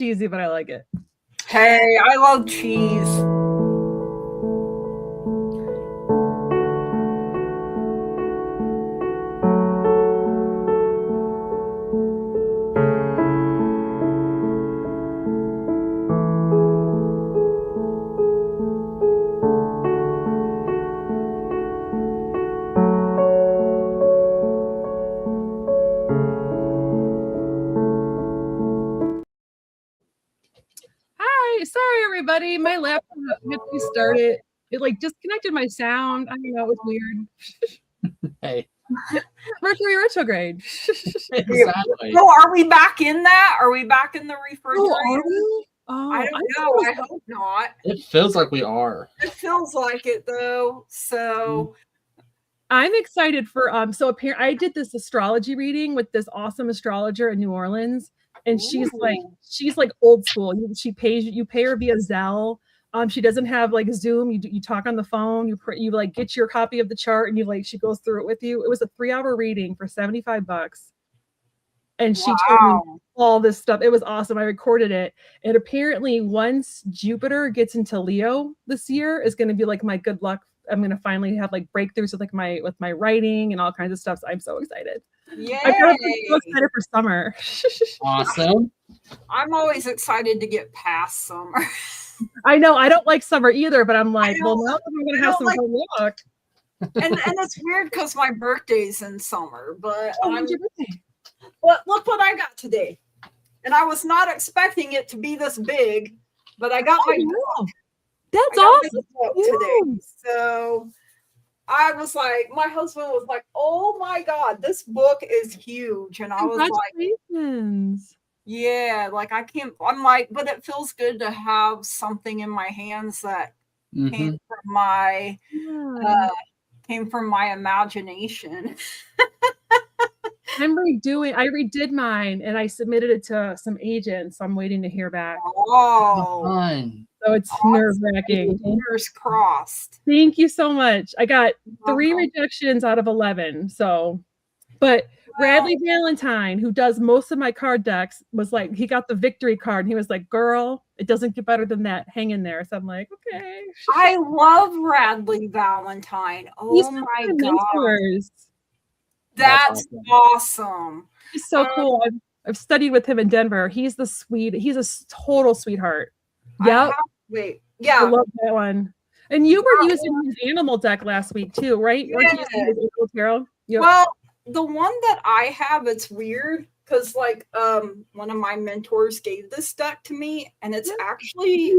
cheesy, but I like it. Hey, I love cheese. Hi, sorry everybody. My laptop had restarted. It like disconnected my sound. I don't know, it was weird. Hey. Mercury retrograde. Exactly. So are we back in that? Are we back in the refrigerator? Oh, are we? Oh, I don't know. I hope not. It feels like we are. It feels like it though. So I'm excited for so apparently I did this astrology reading with this awesome astrologer in New Orleans, and she's like old school. You pay her via Zelle. She doesn't have like Zoom. You talk on the phone. You like get your copy of the chart, and she goes through it with you. It was a 3-hour reading for $75, and she told me all this stuff. It was awesome. I recorded it, and apparently once Jupiter gets into Leo this year, is going to be like my good luck. I'm going to finally have like breakthroughs with my writing and all kinds of stuff. So I'm so excited. Yay. I'm so excited for summer. Awesome. I'm always excited to get past summer. I know I don't like summer either, but I'm like, well, now I'm going to have some good luck. And it's weird because my birthday's in summer, but when's your birthday? But look what I got today. And I was not expecting it to be this big, but I got my book. That's awesome. Today. So I was like, my husband was like, oh my God, this book is huge. And I was like, yeah, like I can't, I'm like, but it feels good to have something in my hands that came from my imagination. I redid mine and I submitted it to some agents. So I'm waiting to hear back. Oh, fun. So it's nerve-wracking. Fingers crossed. Thank you so much. I got 3 rejections out of 11. So, but Bradley Valentine, who does most of my card decks, was like, he got the victory card. And he was like, girl, it doesn't get better than that. Hang in there. So I'm like, okay. I love Bradley Valentine. Oh my God. That's awesome. He's so cool. I've studied with him in Denver. He's a total sweetheart. Yeah. Yeah. I love that one. And you were using his animal deck last week too, right? Yeah. Well, the one that I have, it's weird because like one of my mentors gave this deck to me, and it's actually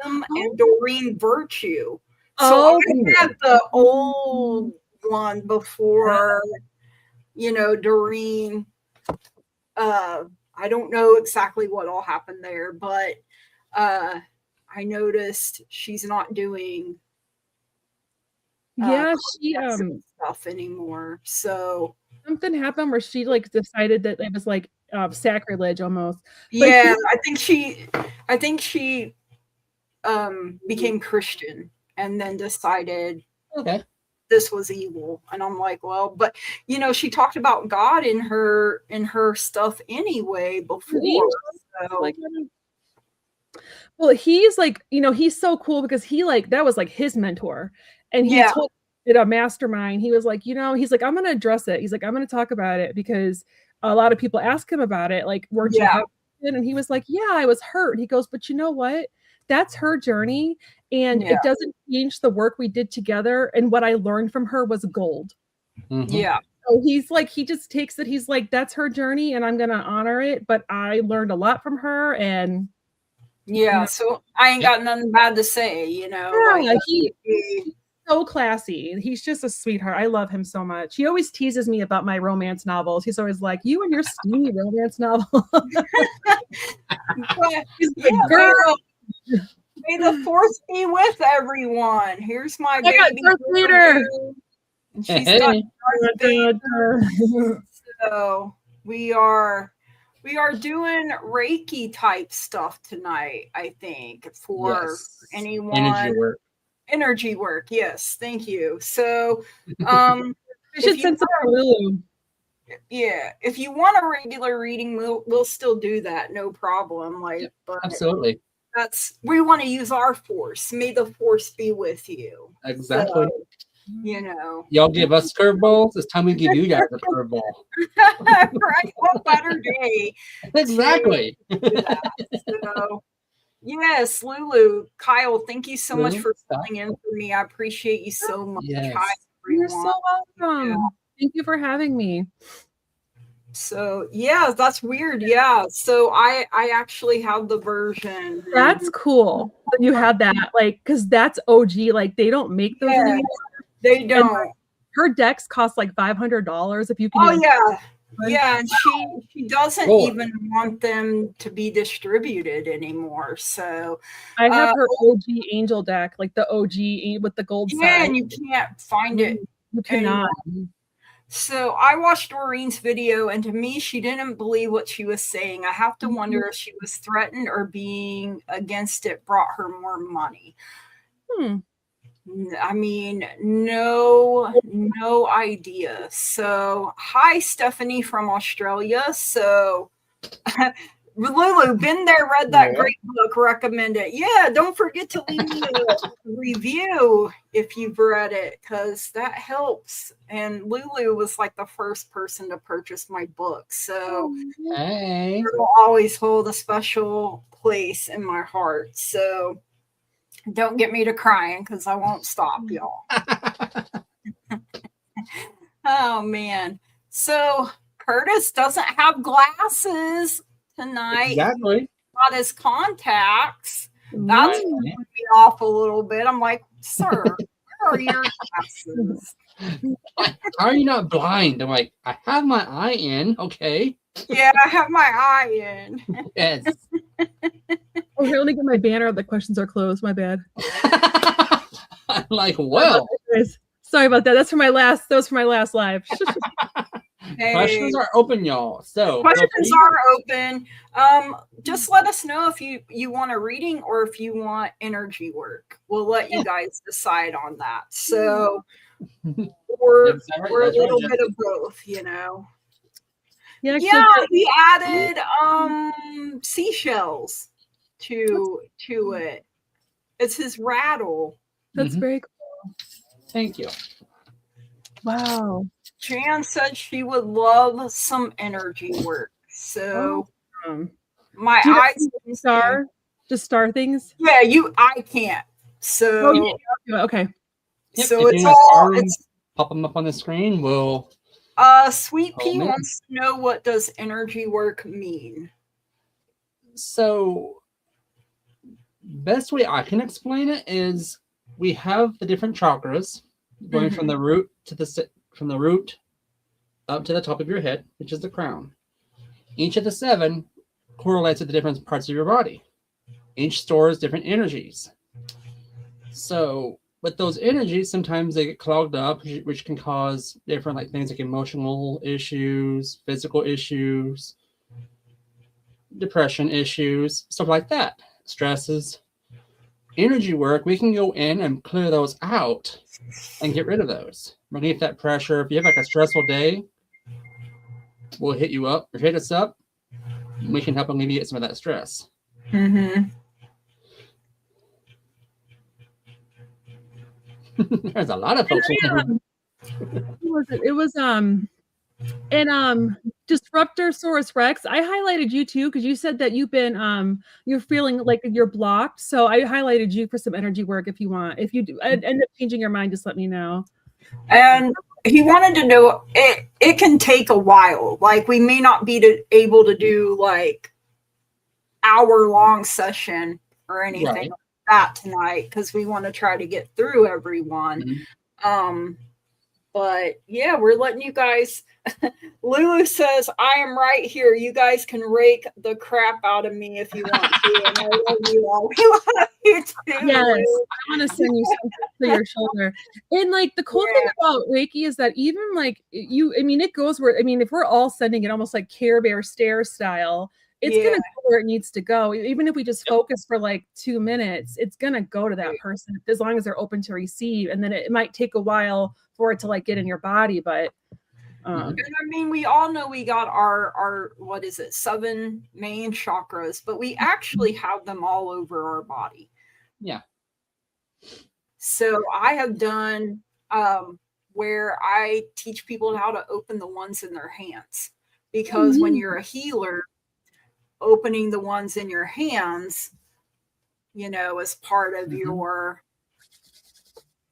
him and Doreen Virtue. So I had the old one before, Doreen. I don't know exactly what all happened there, but I noticed she's not doing stuff anymore. So something happened where she like decided that it was like sacrilege almost. Yeah, I think she became Christian and then decided this was evil. And I'm like, well, but she talked about God in her stuff anyway before. So. Well, he's like, he's so cool because he like that was like his mentor, and he told it a mastermind. He was like, he's like, I'm going to address it. He's like, I'm going to talk about it because a lot of people ask him about it. Like, weren't you hurt? And he was like, yeah, I was hurt. He goes, but you know what? That's her journey, and it doesn't change the work we did together. And what I learned from her was gold. Yeah. So he's like, he just takes it. He's like, that's her journey, and I'm going to honor it. But I learned a lot from her, and. Yeah, so I ain't got nothing bad to say, Yeah, he's so classy. He's just a sweetheart. I love him so much. He always teases me about my romance novels. He's always like, you and your steamy romance novel. He's like, girl, may the force be with everyone. Here's my baby. And she's got so we are doing Reiki type stuff tonight, I think, for anyone. Energy work. Yes. Thank you. So, you should send some Lulu. Yeah, if you want a regular reading, we'll still do that, no problem. Like, but Absolutely. we want to use our force. May the force be with you. Exactly. So, you know, y'all give us curveballs. It's time we give you guys a curveball. right? What better day? Exactly. To do that. So, yes, Lulu, Kyle, thank you so much for filling in for me. I appreciate you so much. Yes. Hi, You're so welcome. Yeah. Thank you for having me. So yeah, that's weird. Yeah. So I actually have the version. That's cool that you had that, like, because that's OG. Like, they don't make those anymore. They don't. And her decks cost like $500 if you can. Oh yeah. Yeah, and she doesn't even want them to be distributed anymore. So I have her OG Angel deck, like the OG with the gold side. Yeah, and you can't find it. You cannot. So I watched Doreen's video, and to me, she didn't believe what she was saying. I have to wonder if she was threatened or being against it brought her more money. I mean, no idea. So, hi, Stephanie from Australia. So, Lulu, been there, read that great book, recommend it. Yeah, don't forget to leave me a review if you've read it, because that helps. And Lulu was like the first person to purchase my book. So, it'll always hold a special place in my heart. So, don't get me to crying because I won't stop, y'all. Oh, man. So Curtis doesn't have glasses tonight. Exactly. Got his contacts. That's throwing me off a little bit. I'm like, sir, where are your glasses? How are you not blind? I'm like, I have my eye in. Okay. Yeah, I have my eye in. Yes. Oh, here, let me get my banner. The questions are closed. My bad. I'm like, well. Sorry about that. That was for my last live. Hey. Questions are open, y'all. So questions are open. Just let us know if you want a reading or if you want energy work. We'll let you guys decide on that. So we're a little bit of both, you know. Yeah, he added seashells to it. It's his rattle. That's very cool. Thank you. Wow. Jan said she would love some energy work. So my eyes star things. Yeah, I can't. So okay. So it's pop them up on the screen. We'll Sweet Pea wants to know, what does energy work mean? So best way I can explain it is we have the different chakras going from the root up to the top of your head, which is the crown. Each of the 7 correlates with the different parts of your body. Each stores different energies. So with those energies, sometimes they get clogged up, which can cause different things like emotional issues, physical issues, depression issues, stuff like that. Stresses. Energy work, we can go in and clear those out and get rid of those. Relieve that pressure. If you have a stressful day, we'll hit you up or hit us up. We can help alleviate some of that stress. There's a lot of folks. It was Disruptorsaurus Rex. I highlighted you too because you said that you're feeling like you're blocked. So I highlighted you for some energy work if you want. If you do end up changing your mind, just let me know. And he wanted to know it can take a while. Like we may not be able to do hour-long session or anything like that tonight because we want to try to get through everyone. But yeah, we're letting you guys. Lulu says, I am right here. You guys can rake the crap out of me if you want to. And I love you all. We love you too. Yes, I want to send you something to your shoulder. And the cool thing about Reiki is that even it goes where, if we're all sending it almost like Care Bear stare style, it's going to go where it needs to go. Even if we just focus for 2 minutes, it's going to go to that person as long as they're open to receive. And then it might take a while for it to get in your body, but And I mean, we all know we got our what is it, 7 main chakras, but we actually have them all over our body. Yeah. So I have done where I teach people how to open the ones in their hands, because when you're a healer, opening the ones in your hands, you know, is part of your.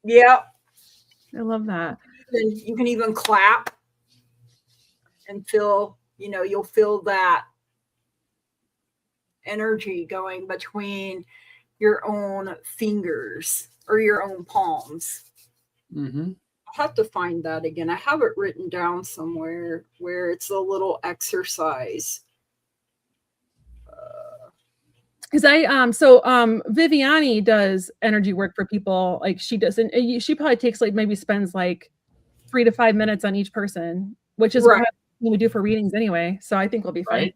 I love that. You can even clap and feel, you know, you'll feel that energy going between your own fingers or your own palms. I'll have to find that again. I have it written down somewhere where it's a little exercise. Because Viviani does energy work for people. Like she does, and she probably takes like maybe spends like 3 to 5 minutes on each person, which is what we do for readings anyway. So I think we'll be fine. Right.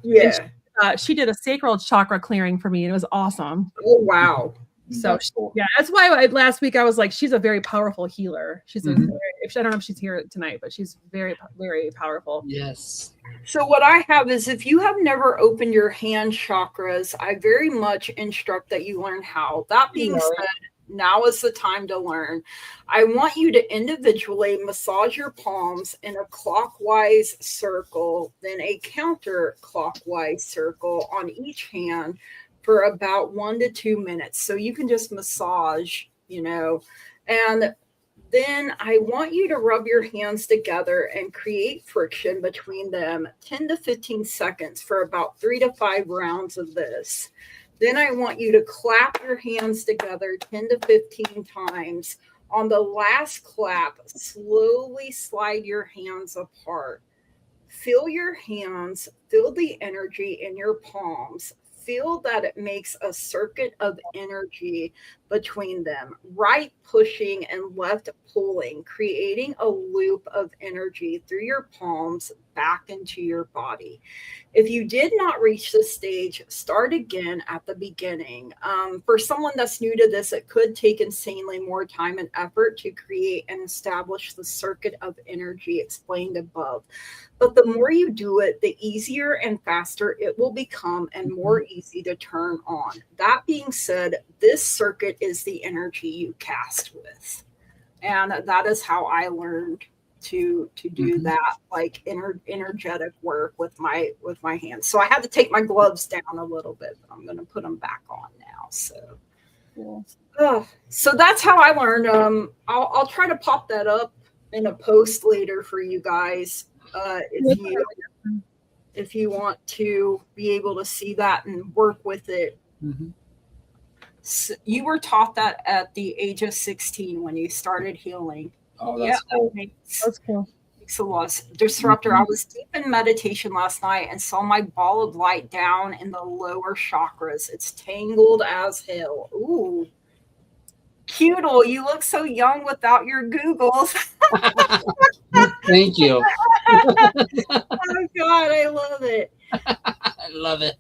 Yeah. She did a sacral chakra clearing for me, and it was awesome. Oh wow. So yeah, that's why last week I was like, she's a very powerful healer. She's I don't know if she's here tonight, but she's very, very powerful. Yes. So what I have is, if you have never opened your hand chakras, I very much instruct that you learn how. That being said, now is the time to learn. I want you to individually massage your palms in a clockwise circle, then a counterclockwise circle on each hand for about 1 to 2 minutes. So you can just massage, you know, and then I want you to rub your hands together and create friction between them 10 to 15 seconds for about 3 to 5 rounds of this. Then I want you to clap your hands together 10 to 15 times. On the last clap, slowly slide your hands apart. Feel your hands, feel the energy in your palms. Feel that it makes a circuit of energy between them, right pushing and left pulling, creating a loop of energy through your palms back into your body. If you did not reach this stage, start again at the beginning. For someone that's new to this, it could take insanely more time and effort to create and establish the circuit of energy explained above. But the more you do it, the easier and faster it will become and more easy to turn on. That being said, this circuit is the energy you cast with. And that is how I learned to do that, like energetic work with my hands. So I had to take my gloves down a little bit, but I'm going to put them back on now. So so that's how I learned. I'll try to pop that up in a post later for you guys, if you want to be able to see that and work with it. So you were taught that at the age of 16 when you started healing. Oh, that's cool. That's cool. Makes a lot of disruptor. I was deep in meditation last night and saw my ball of light down in the lower chakras. It's tangled as hell. Ooh. Cuteal, you look so young without your Googles. Thank you. Oh God, I love it. I love it.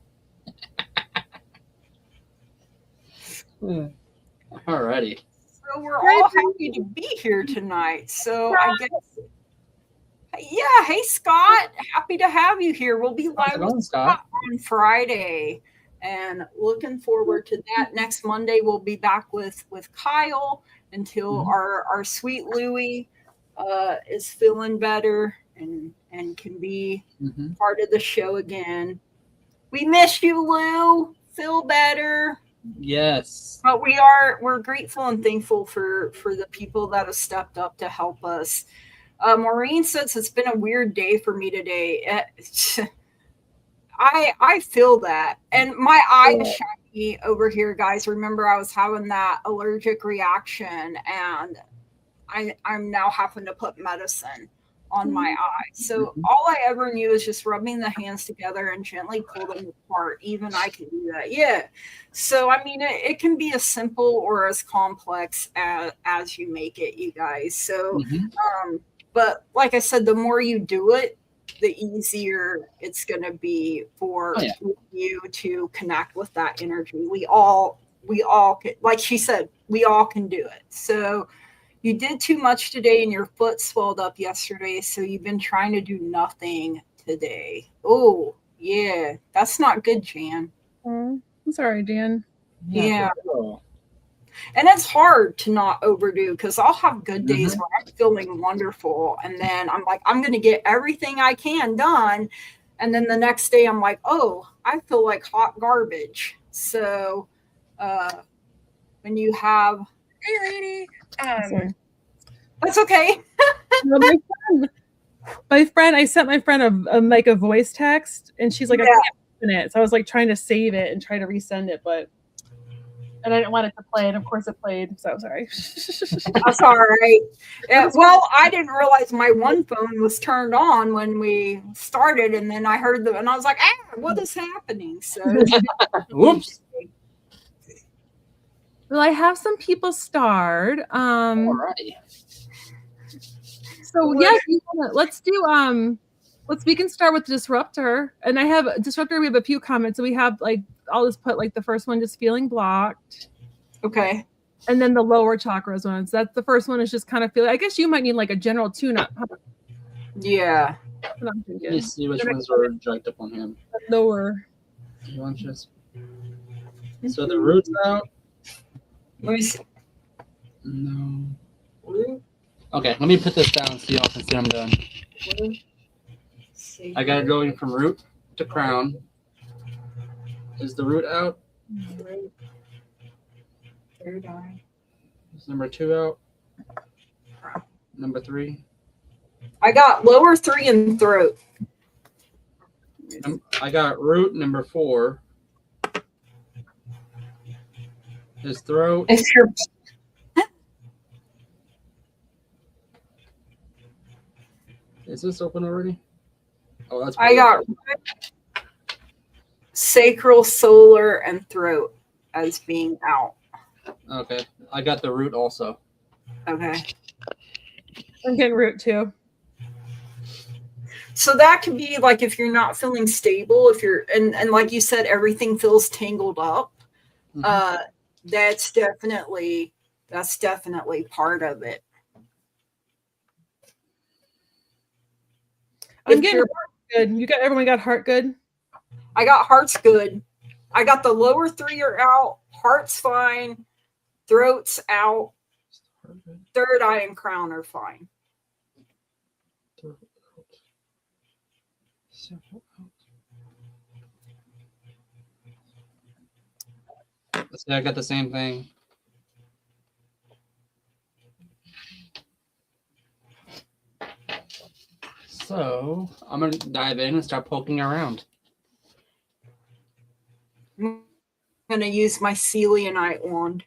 Alrighty. So we're all happy to be here tonight. So I guess, yeah. Hey, Scott, happy to have you here. We'll be live with Scott on Friday, and looking forward to that. Next Monday, we'll be back with Kyle until our sweet Louie is feeling better and can be part of the show again. We miss you, Lou. Feel better. Yes. But we're grateful and thankful for the people that have stepped up to help us. Maureen says it's been a weird day for me today. I feel that. And my eyes shiny over here, guys. Remember, I was having that allergic reaction, and I'm now having to put medicine on my eyes. So all I ever knew is just rubbing the hands together and gently pull them apart. Even I can do that. Yeah. So, I mean, it can be as simple or as complex as you make it, you guys. So, but like I said, the more you do it, the easier it's going to be for you to connect with that energy. We all can, like she said, we all can do it. So, You did too much today and your foot swelled up yesterday, so you've been trying to do nothing today. Oh, yeah. That's not good, Jan. Oh, I'm sorry, Jan. Yeah. And it's hard to not overdo because I'll have good days where I'm feeling wonderful. And then I'm like, I'm going to get everything I can done. And then the next day I'm like, oh, I feel like hot garbage. So when you have, hey, lady, that's okay. No, my friend, I sent my friend a voice text, and she's like, I can't open it. So I was like trying to save it and try to resend it, and I didn't want it to play, and of course it played. So sorry. That's all right. Yeah, well, I didn't realize my one phone was turned on when we started, and then I heard and I was like, what is happening? So, whoops. Well, I have some people starred. Alrighty. So yeah, we can start with Disruptor. And I have Disruptor, we have a few comments. So we have I'll just put the first one, just feeling blocked. Okay. And then the lower chakras ones. That's the first one is just kind of feeling, I guess you might need a general tune-up. Yeah. Let me see which ones are jacked up on him. Lower. So the root's out. Let me see. No. Okay, let me put this down so y'all can see I'm done. I got it going from root to crown. Is the root out? Third eye. Is number 2 out? Number 3? I got lower 3 and throat. I got root number 4. His throat. Is this open already? Oh, that's. I got sacral, solar, and throat as being out. Okay, I got the root also. Okay. I'm getting root too. So that could be if you're not feeling stable, if you're and like you said, everything feels tangled up. That's definitely part of it. I'm getting heart good. Everyone got heart good? I got heart's good. I got the lower 3 are out. Heart's fine. Throat's out. Third eye and crown are fine. Let's see, I got the same thing. So I'm going to dive in and start poking around. I'm going to use my selenite wand.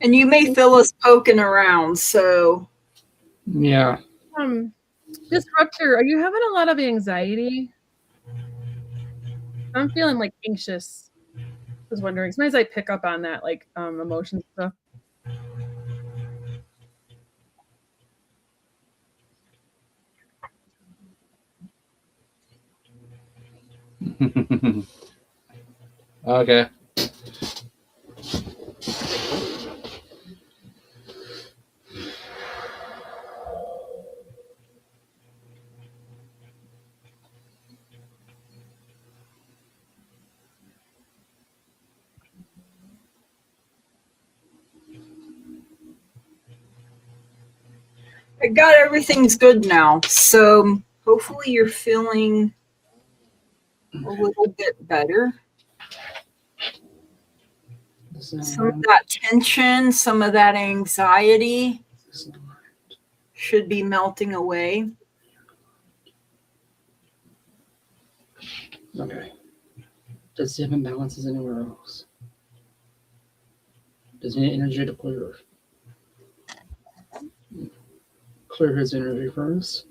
And you may feel us poking around, so. Yeah. Disruptor, are you having a lot of anxiety? I'm feeling anxious. I was wondering. Sometimes I pick up on that, emotion stuff. Okay. I got everything's good now. So hopefully you're feeling a little bit better. Some of that tension, some of that anxiety should be melting away. Okay. Does he have imbalances anywhere else? Does he need energy to clear? Clear his energy first.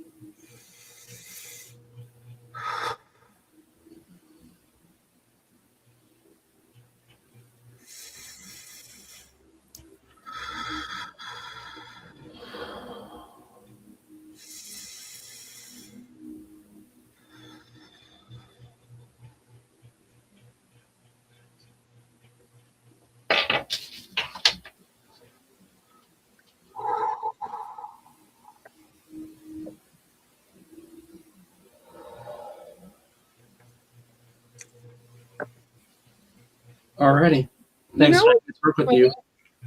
Alrighty. Thanks for work with you.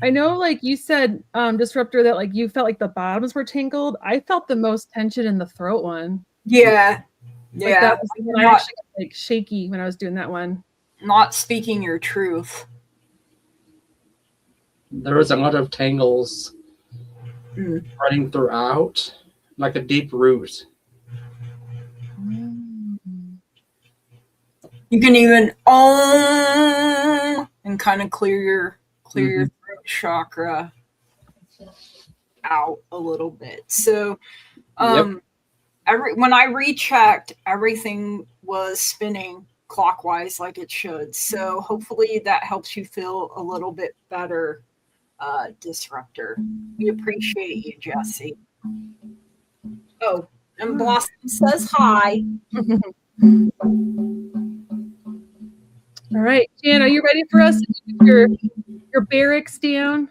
I know, like you said, Disruptor, that like you felt like the bottoms were tangled. I felt the most tension in the throat one. Yeah. Like that was when I actually got, like, shaky when I was doing that one. Not speaking your truth. There was a lot of tangles running throughout, like a deep root. You can even and kind of clear your throat chakra out a little bit. So when I rechecked, everything was spinning clockwise like it should. So hopefully that helps you feel a little bit better, Disruptor. We appreciate you, Jesse. Oh, and Blossom says hi. All right, Jan, are you ready for us to do your barracks down?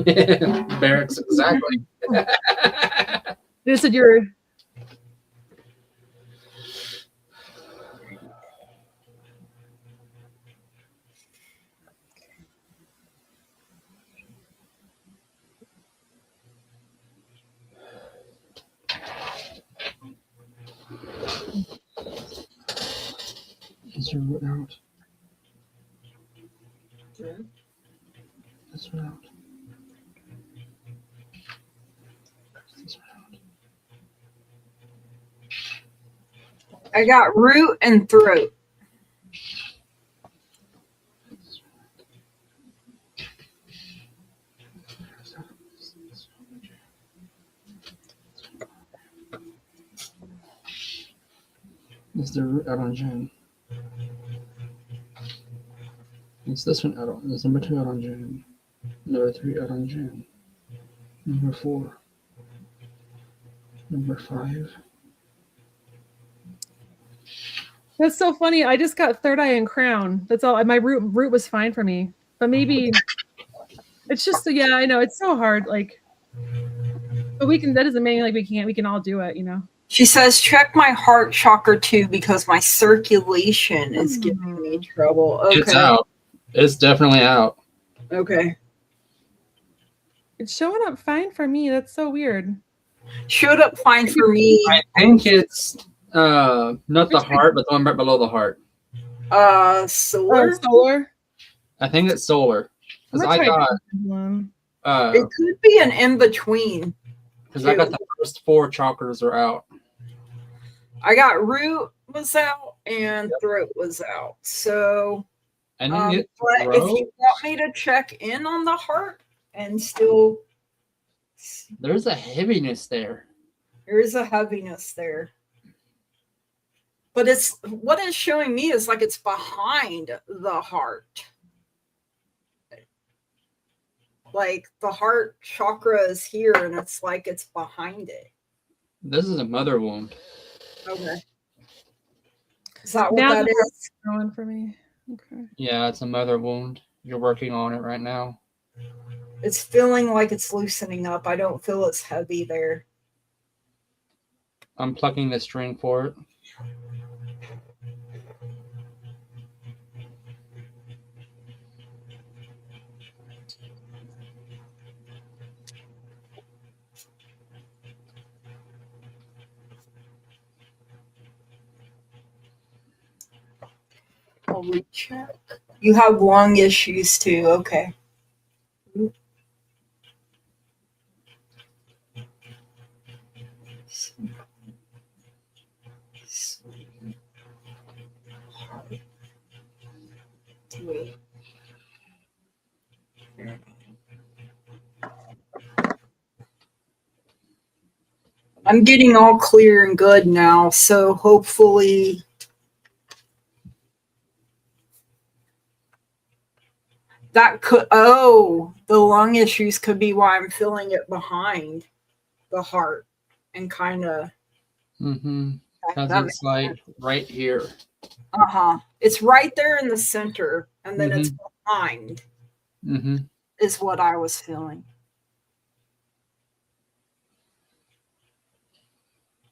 Barracks, exactly. This is your. Is your root out? This one out. This one out. I got root and throat. Is the root out on June? It's this one out on. It's number 2 out on June. Number 3 out on June. Number 4. Number 5. That's so funny. I just got third eye and crown. That's all. My root was fine for me, but maybe it's just I know it's so hard. Like, but we can. That doesn't mean like we can't. We can all do it. You know. She says, check my heart chakra too because my circulation is giving me trouble. Okay. It's out. It's definitely out. Okay. It's showing up fine for me. That's so weird. Showed up fine for me. I think it's not the heart, but the one right below the heart. Solar? Solar? I think it's solar. Because I got it could be an in-between. Because I got the first 4 chakras are out. I got root was out and throat was out. So but if you want me to check in on the heart and still there's a heaviness there. There is a heaviness there. But it's what it's showing me is like it's behind the heart. Like the heart chakra is here and it's like it's behind it. This is a mother wound. Okay. Is that what that is? Going for me. Okay. Yeah, it's a mother wound. You're working on it right now. It's feeling like it's loosening up. I don't feel it's heavy there. I'm plucking the string for it. I'll recheck. You have lung issues too. Okay. I'm getting all clear and good now, so hopefully that could, the lung issues could be why I'm feeling it behind the heart and kind of. Mm-hmm. Because it's like right here. It's right there in the center, and then it's behind is what I was feeling.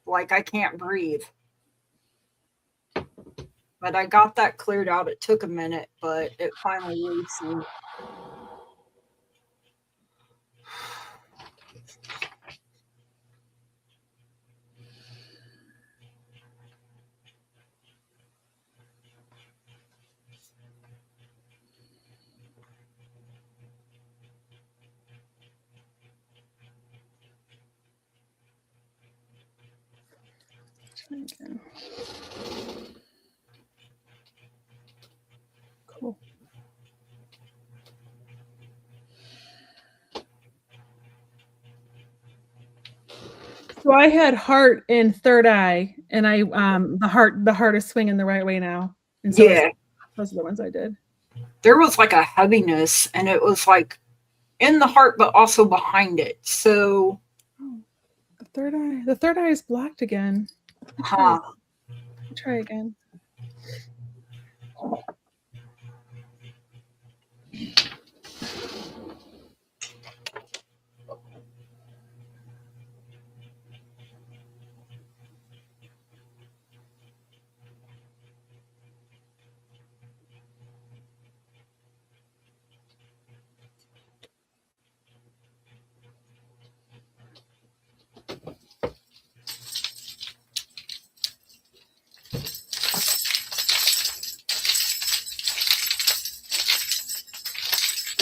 Like I can't breathe. But I got that cleared out. It took a minute, but it finally loosened. Okay. Cool. So I had heart and third eye, and I the heart is swinging the right way now. And so those are the ones I did. There was like a heaviness, and it was like in the heart, but also behind it. So the third eye is blocked again. Try again.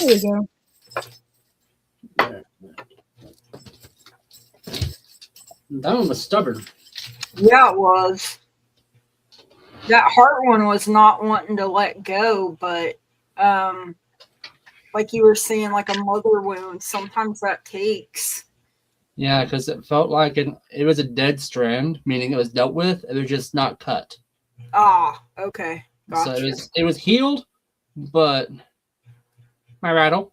There we go. That one was stubborn. Yeah, it was. That heart one was not wanting to let go, but like you were saying, like a mother wound, sometimes that takes. Yeah, because it felt like it was a dead strand, meaning it was dealt with. It was just not cut. Okay. Gotcha. So it was healed, but my rattle.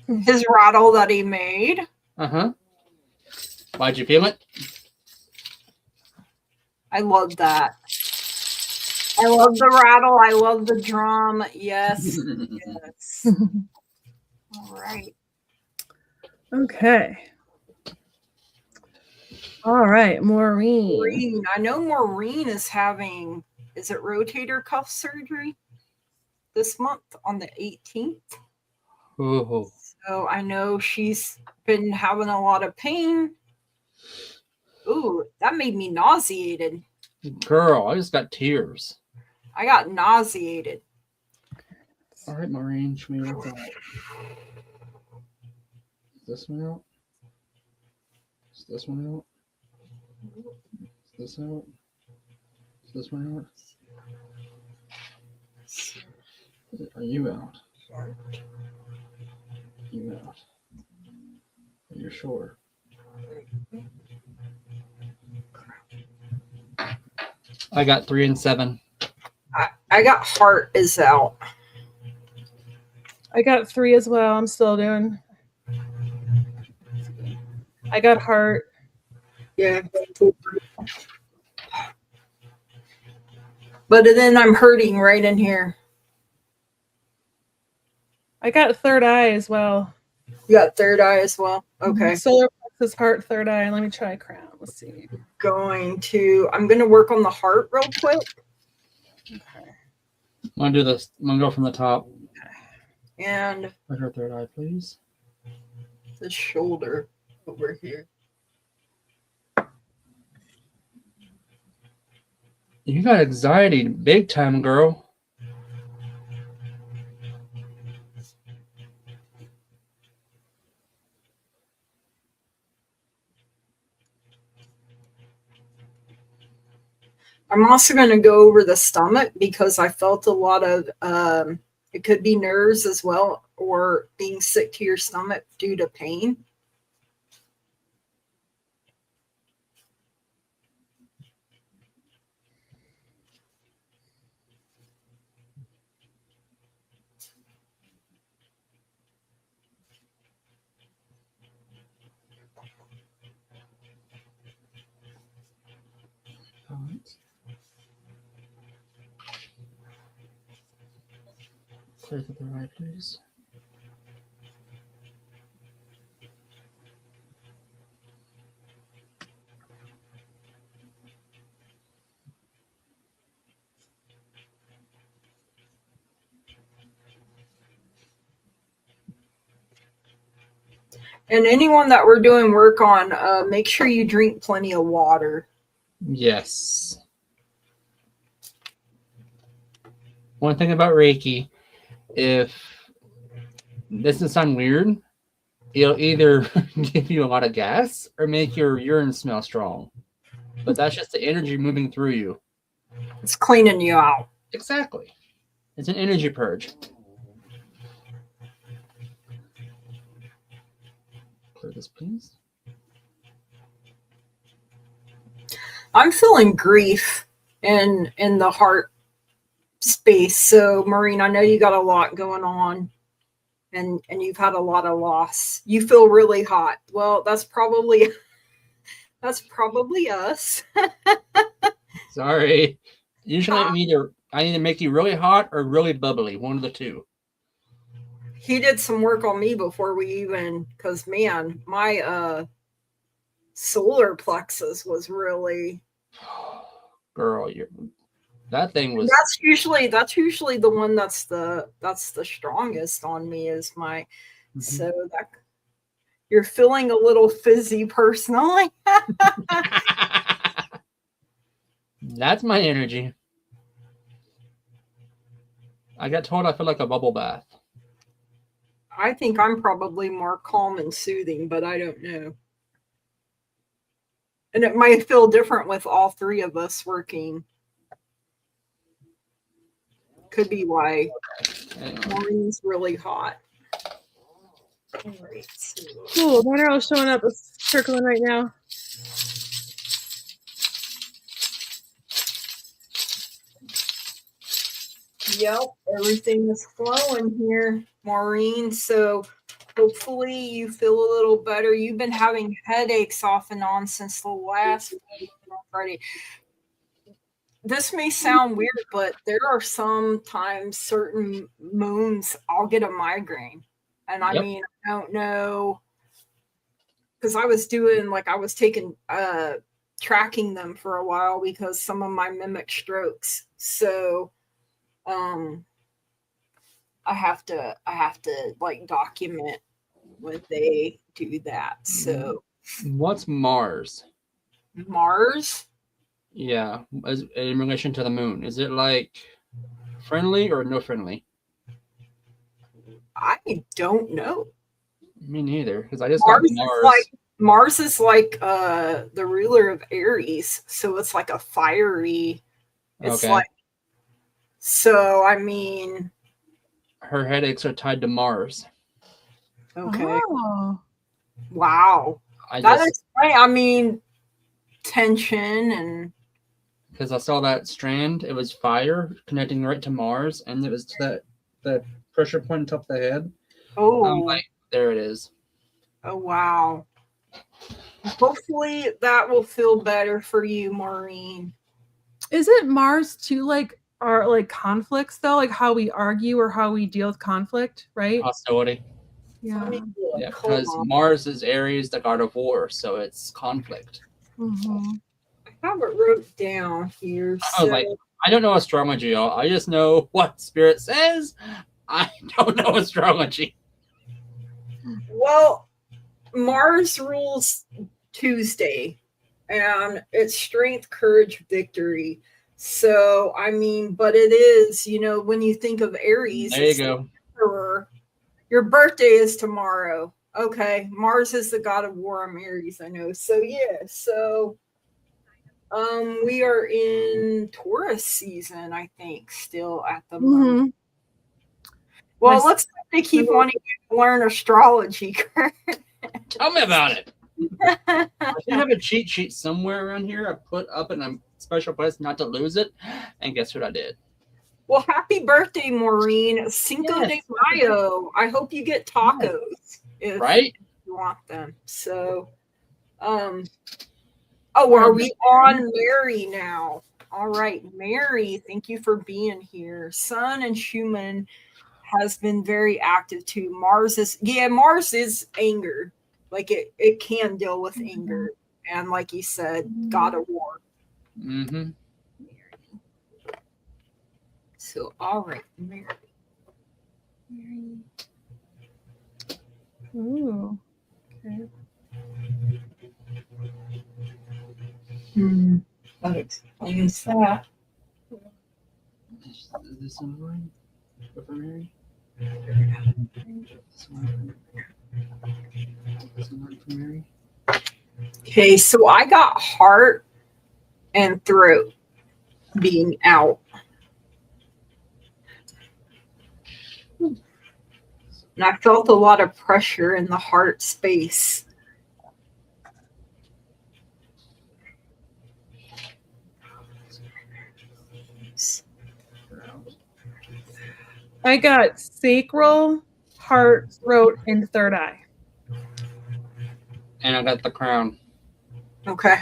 His rattle that he made. Why'd you feel it? I love that. I love the rattle. I love the drum. Yes. Yes. All right. Okay. All right, Maureen. I know Maureen is having, is it rotator cuff surgery this month on the 18th? Oh. So I know she's been having a lot of pain. Ooh, that made me nauseated. Girl, I just got tears. I got nauseated. All right, Maureen, show me what's out. Is this one out? Is this one out? Is this out? Is this one out? Are you out? Are you out? Are you sure? I got 3 and 7. I got heart is out. I got 3 as well. I'm still doing. I got heart. Yeah. But then I'm hurting right in here. I got third eye as well. You got third eye as well? Okay. Solar plexus, heart, third eye. Let me try crown. Let's see. I'm going to work on the heart real quick. Okay. I'm going to do this. I'm going to go from the top. And Put her third eye, please. The shoulder over here. You got anxiety big time, girl. I'm also going to go over the stomach because I felt a lot of, it could be nerves as well, or being sick to your stomach due to pain. Clear the right, please. And anyone that we're doing work on, make sure you drink plenty of water. Yes. One thing about Reiki, if this doesn't sound weird, it'll either give you a lot of gas or make your urine smell strong. But that's just the energy moving through you. It's cleaning you out. Exactly. It's an energy purge. Clear this, please. I'm feeling grief in the heart space. So, Maureen, I know you got a lot going on, and you've had a lot of loss. You feel really hot. Well, that's probably us. Sorry. Usually I need to make you really hot or really bubbly. One of the two. He did some work on me before we even, because man, my solar plexus was really. Girl, that thing was. That's usually the one that's the strongest on me is my. Mm-hmm. So that you're feeling a little fizzy personally. That's my energy. I got told I feel like a bubble bath. I think I'm probably more calm and soothing, but I don't know. And it might feel different with all three of us working. Could be why Maureen's really hot. All right. Cool. Mine are all showing up. It's circling right now. Yep, everything is flowing here, Maureen. So hopefully you feel a little better. You've been having headaches off and on since the last Friday. This may sound weird, but there are sometimes certain moons I'll get a migraine. And I mean, I don't know, because I was taking tracking them for a while because some of my mimic strokes. So I have to like document when they do that. So what's Mars? Mars? Yeah, in relation to the moon. Is it like friendly or no friendly? I don't know. Me neither, because I just got Mars. Mars is like the ruler of Aries, so it's like a fiery. It's like, so I mean, her headaches are tied to Mars. Okay. Oh. Wow. I mean, tension and. Because I saw that strand, it was fire connecting right to Mars, and it was to the pressure point on top of the head. Oh. I'm like, there it is. Oh, wow. Hopefully that will feel better for you, Maureen. Isn't Mars too like our like conflicts though, like how we argue or how we deal with conflict, right? Hostility. Yeah. Yeah, because Mars is Aries, the god of war, so it's conflict. Mm-hmm. I have it wrote down here. I don't know astrology, y'all. I just know what Spirit says. I don't know astrology. Well, Mars rules Tuesday, and it's strength, courage, victory. So, I mean, but it is, when you think of Aries, there you go. Your birthday is tomorrow. Okay. Mars is the god of war. I'm Aries, I know. So, yeah. So, we are in Taurus season, I think, still at the moment. Well, it looks like they keep wanting you to learn astrology. Tell me about it. I should have a cheat sheet somewhere around here. I put up in a special place not to lose it. And guess what I did? Well, happy birthday, Maureen. Cinco de Mayo. I hope you get tacos if you want them. So, are we on Mary now? All right, Mary, thank you for being here. Sun and Schumann has been very active too. Mars is anger. Like it can deal with anger. And like you said, god of war. Mm-hmm. So, all right, Mary. Ooh. Okay. That explains that. Is this one for Mary? Okay, so I got heart and throat being out. And I felt a lot of pressure in the heart space. I got sacral, heart, throat, and third eye. And I got the crown. Okay.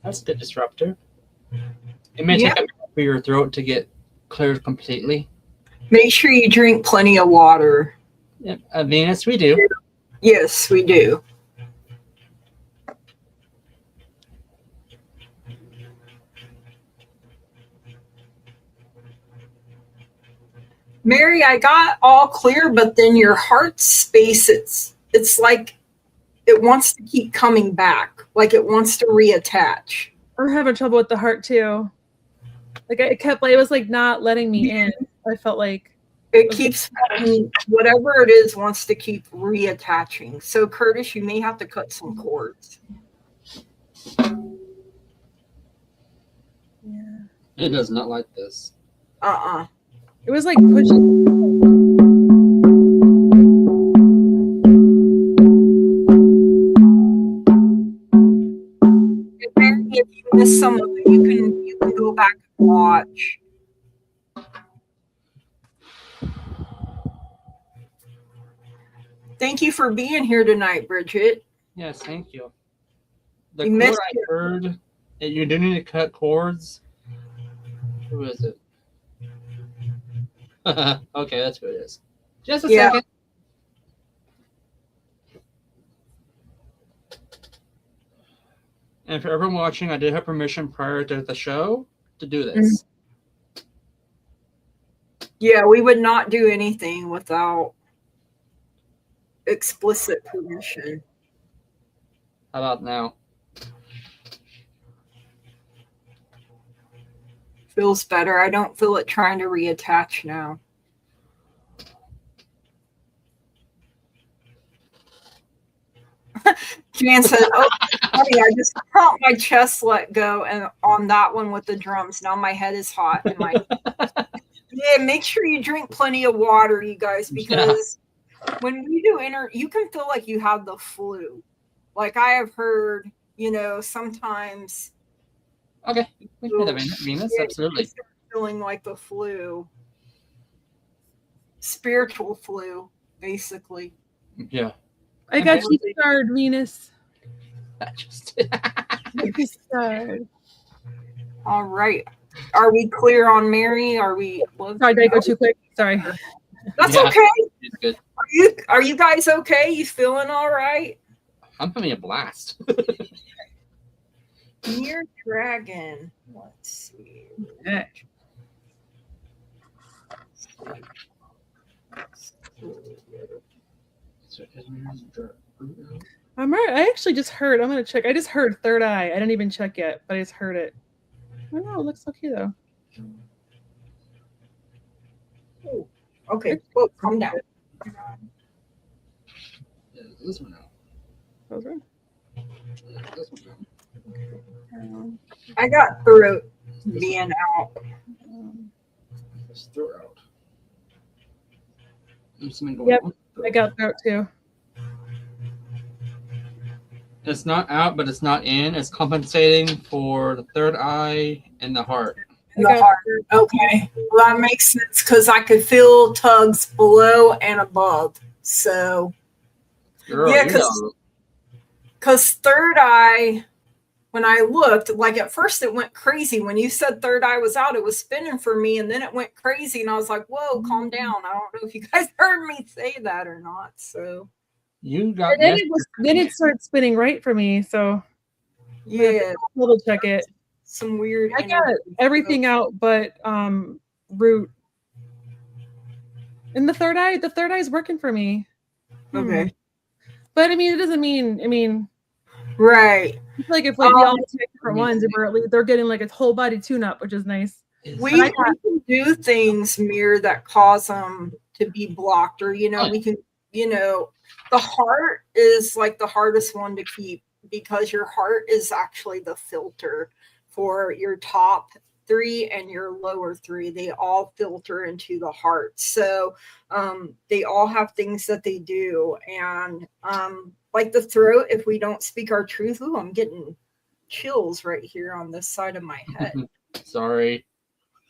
That's a good disruptor. It may take a minute for your throat to get cleared completely. Make sure you drink plenty of water. Yep. Venus, we do. Yes, we do. Mary, I got all clear, but then your heart space, it's like it wants to keep coming back, like it wants to reattach. I'm having trouble with the heart too. Like it was like not letting me in. I felt like it keeps whatever it is wants to keep reattaching. So Curtis, you may have to cut some cords. Yeah. It does not like this. It was like pushing. If you miss some of it, you can go back and watch. Thank you for being here tonight, Bridget. Yes, thank you. The chord I heard that you do need to cut cords. Who is it? Okay, that's who it is. Just a second. And for everyone watching, I did have permission prior to the show to do this. Yeah, we would not do anything without explicit permission. How about now? Feels better. I don't feel it trying to reattach now. Jan said, "Oh, funny, I just felt my chest let go, and on that one with the drums. Now my head is hot, and my yeah. Make sure you drink plenty of water, you guys, because when we do you can feel like you have the flu. Like I have heard, sometimes. Okay, we can do that, Venus. Absolutely. Feeling like the flu, spiritual flu, basically. Yeah. I got you started, Venus. All right. Are we clear on Mary? Are we? Sorry, did I go too quick? Sorry. That's okay. It's good. Are you guys okay? You feeling all right? I'm having a blast. Near Dragon. Let's see. Okay. I actually just heard. I'm gonna check. I just heard third eye. I didn't even check yet, but I just heard it. Oh no, it looks okay though. Ooh, okay. Whoa, calm down. This one out. Those are. This one out. I got throat being out. Just throw it out. Yep, I got throat too. It's not out, but it's not in. It's compensating for the third eye and the heart. The heart. Okay. Well, that makes sense because I could feel tugs below and above. So, Girl, yeah, because third eye, when I looked, like at first it went crazy. When you said third eye was out, it was spinning for me, and then it went crazy, and I was like, whoa, calm down. I don't know if you guys heard me say that or not. So. You got. And then it started spinning right for me. So yeah, we'll check it. Some weird. I got everything out, but root. And the third eye is working for me. Okay. But I mean, it doesn't mean. Right. It's like if we all take different ones, they're getting like a whole body tune-up, which is nice. We can do things, Mir, that cause them to be blocked, or we can, the heart is like the hardest one to keep because your heart is actually the filter for your top 3 and your lower 3. They all filter into the heart. So they all have things that they do. And like the throat, if we don't speak our truth, I'm getting chills right here on this side of my head. Sorry.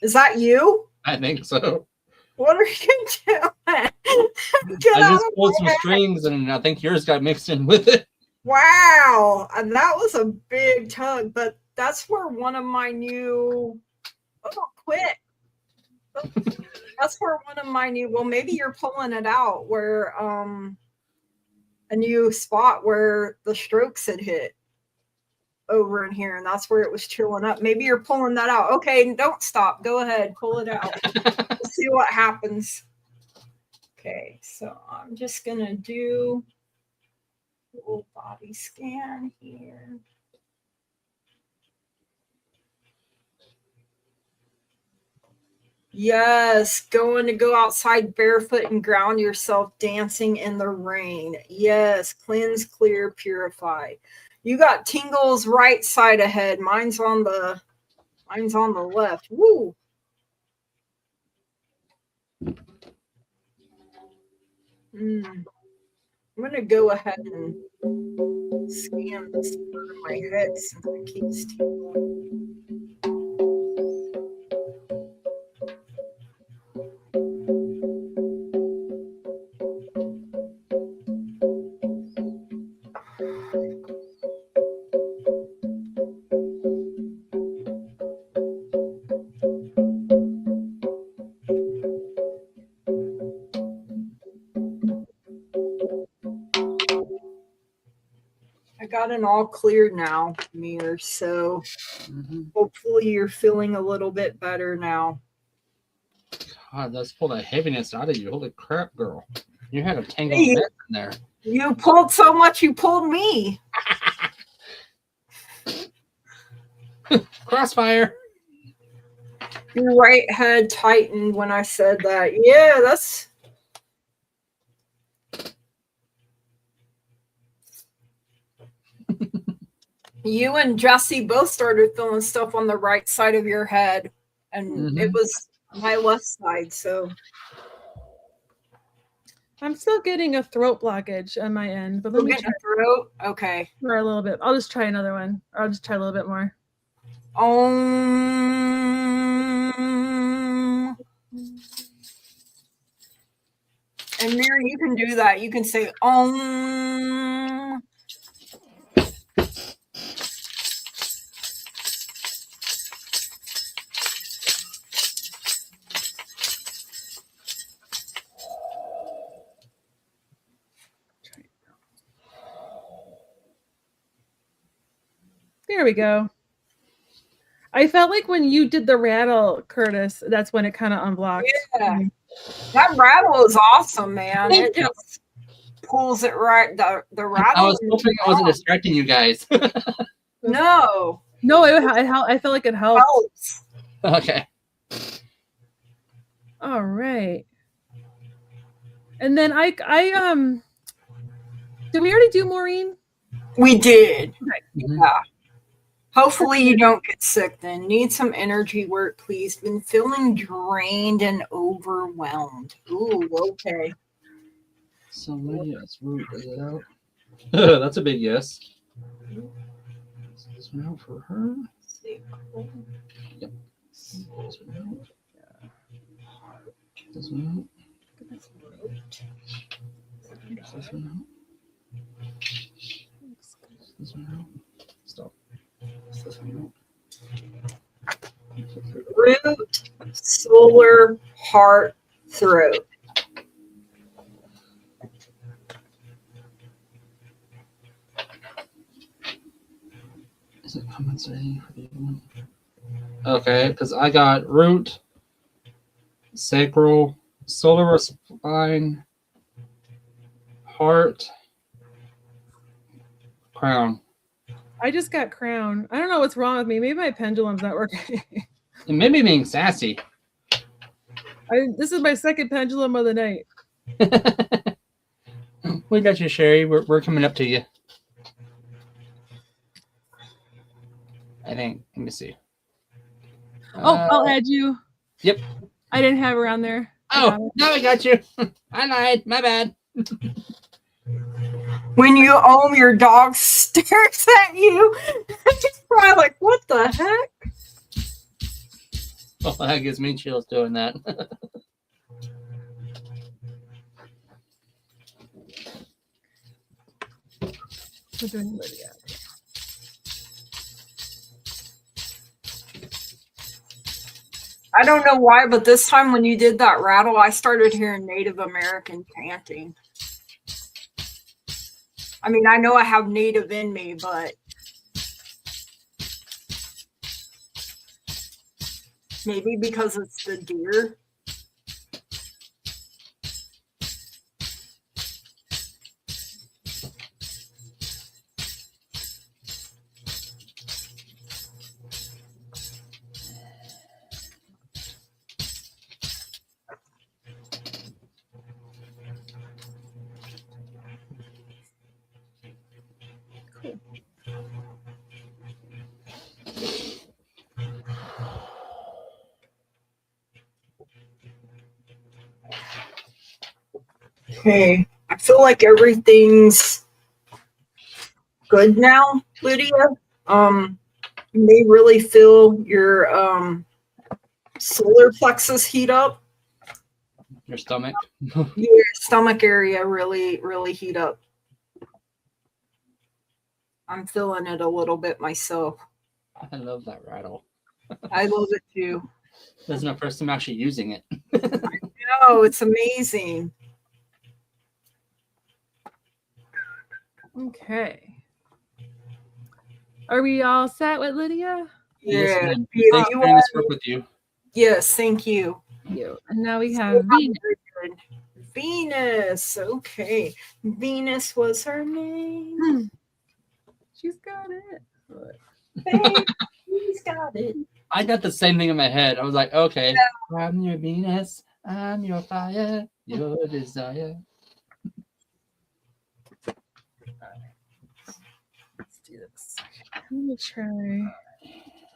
Is that you? I think so. What are you doing? I just pulled some strings and I think yours got mixed in with it. Wow. That was a big tug, but that's where one of my new... Oh, quit. That's where one of my new... Well, maybe you're pulling it out where a new spot where the strokes had hit over in here, and that's where it was chilling up. Maybe you're pulling that out. Okay, don't stop. Go ahead. Pull it out. We'll see what happens. Okay, so I'm just going to do a little body scan here. Yes, going to go outside barefoot and ground yourself, dancing in the rain. Yes, cleanse, clear, purify. You got tingles right side ahead. Mine's on the left. Woo. I'm going to go ahead and scan this part of my head since it keeps tingling. Got an all clear now, Mir. So hopefully you're feeling a little bit better now. God, let's pull the heaviness out of you. Holy crap, girl. You had a tangle of mess in there. You pulled so much, you pulled me. Crossfire. Your right head tightened when I said that. Yeah, that's... You and Jesse both started feeling stuff on the right side of your head. And it was my left side, so... I'm still getting a throat blockage on my end, but let me try. Throat? Okay. Try a little bit. I'll just try another one. Or I'll just try a little bit more. And Mary, you can do that. You can say There we go. I felt like when you did the rattle, Curtis, that's when it kind of unblocked. Yeah. That rattle is awesome, man. It just pulls it right. The rattle. I was hoping I wasn't distracting you guys. No. No, I felt like it helps. Okay. All right. And then did we already do Maureen? We did. Okay. Yeah. Hopefully you don't get sick then. Need some energy work, please. Been feeling drained and overwhelmed. Ooh, okay. So yes, root is it out? That's a big yes. Is this one out for her? Yep. This one out. This one out. This one out. This one out. Stop. This one out. Root, solar, heart, throat. Is it compensating for the other one? Okay, because I got root, sacral, solar spine, heart, crown. I just got crown. I don't know what's wrong with me. Maybe my pendulum's not working. It may be being sassy. This is my second pendulum of the night. We got you, Sherry. We're coming up to you. I think. Let me see. I'll add you. Yep. I didn't have her on there. Oh, now I got you. I lied. My bad. When you own your dog stares at you, it's probably like, what the heck? Oh, that gives me chills doing that. We're doing Lydia. I don't know why, but this time when you did that rattle, I started hearing Native American chanting. I mean, I know I have Native in me, but maybe because it's the deer. Okay, I feel like everything's good now, Lydia. You may really feel your solar plexus heat up. Your stomach. Your stomach area really heat up. I'm feeling it a little bit myself. I love that rattle. I love it too. This is my first time actually using it. No, it's amazing. Okay. Are we all set with Lydia? Yeah. Thanks for letting us work with you. Yes, thank you. cute. And now we have Venus. Venus. Okay. Venus was her name. She's got it. Babe, she's got it. I got the same thing in my head. I was like, okay, I'm your Venus, I'm your fire, your desire. Let's do this. Let me try.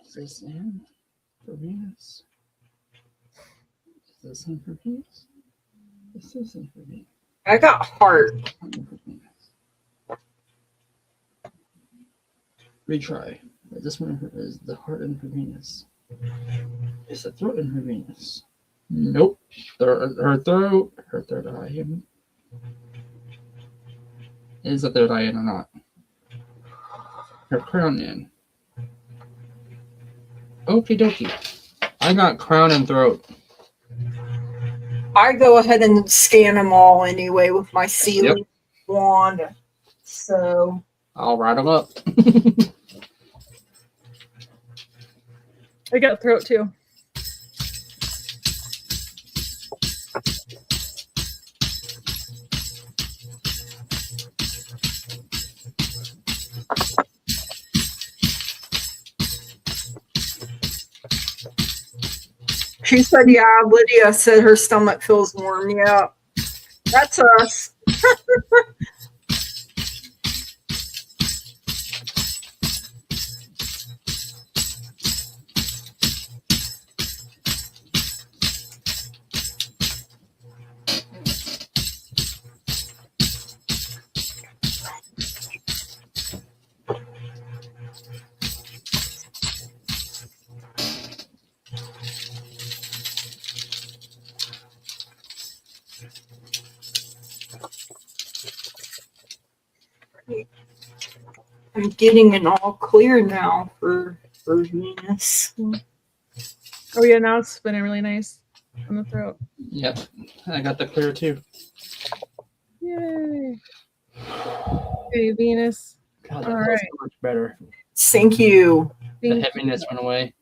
Is this in for Venus? Is this in for Venus? Is this in for Venus? I got heart. Retry. This one is the heart in for Venus. Is the throat in for Venus? Nope. Her throat, her third eye. Is the third eye in or not? Her crown in. Okie dokie. I got crown and throat. I go ahead and scan them all anyway with my sealing wand. So I'll write them up. I got throat too. she said, yeah, Lydia said her stomach feels warm. Yeah, that's us. I'm getting an all clear now for Venus. Oh yeah, now it's spinning really nice on the throat. Yep. I got the clear too. Yay. Okay, Venus. God, that All feels right. so much better. Thank you. The heaviness went away.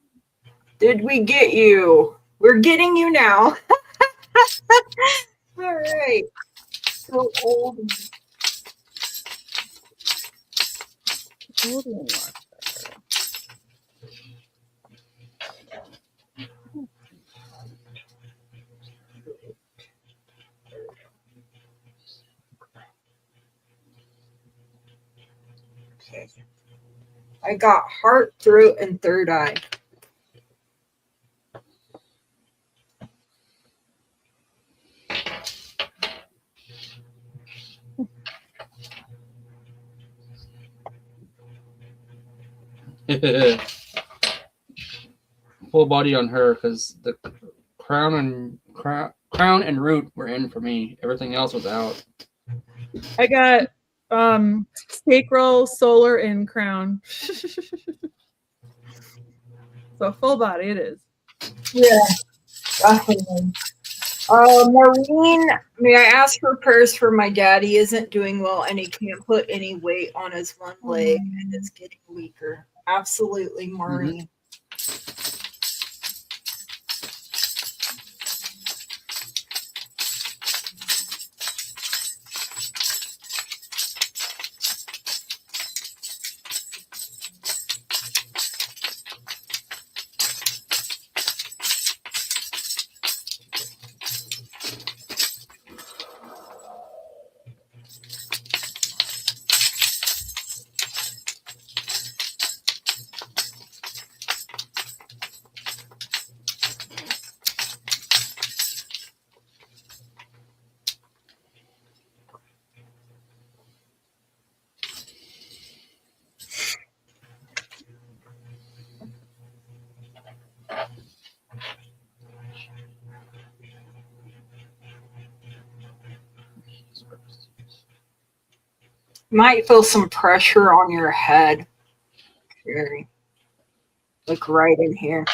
Did we get you? We're getting you now. All right. So old. Okay. I got heart, throat, and third eye. Full body on her because the crown and root were in for me. Everything else was out. I got sacral, solar, and crown. So full body it is. Yeah, definitely. Maureen, may I ask for prayers for my dad? He isn't doing well and he can't put any weight on his one leg and it's getting weaker. Absolutely, Maureen. Might feel some pressure on your head, Jerry. Like right in here.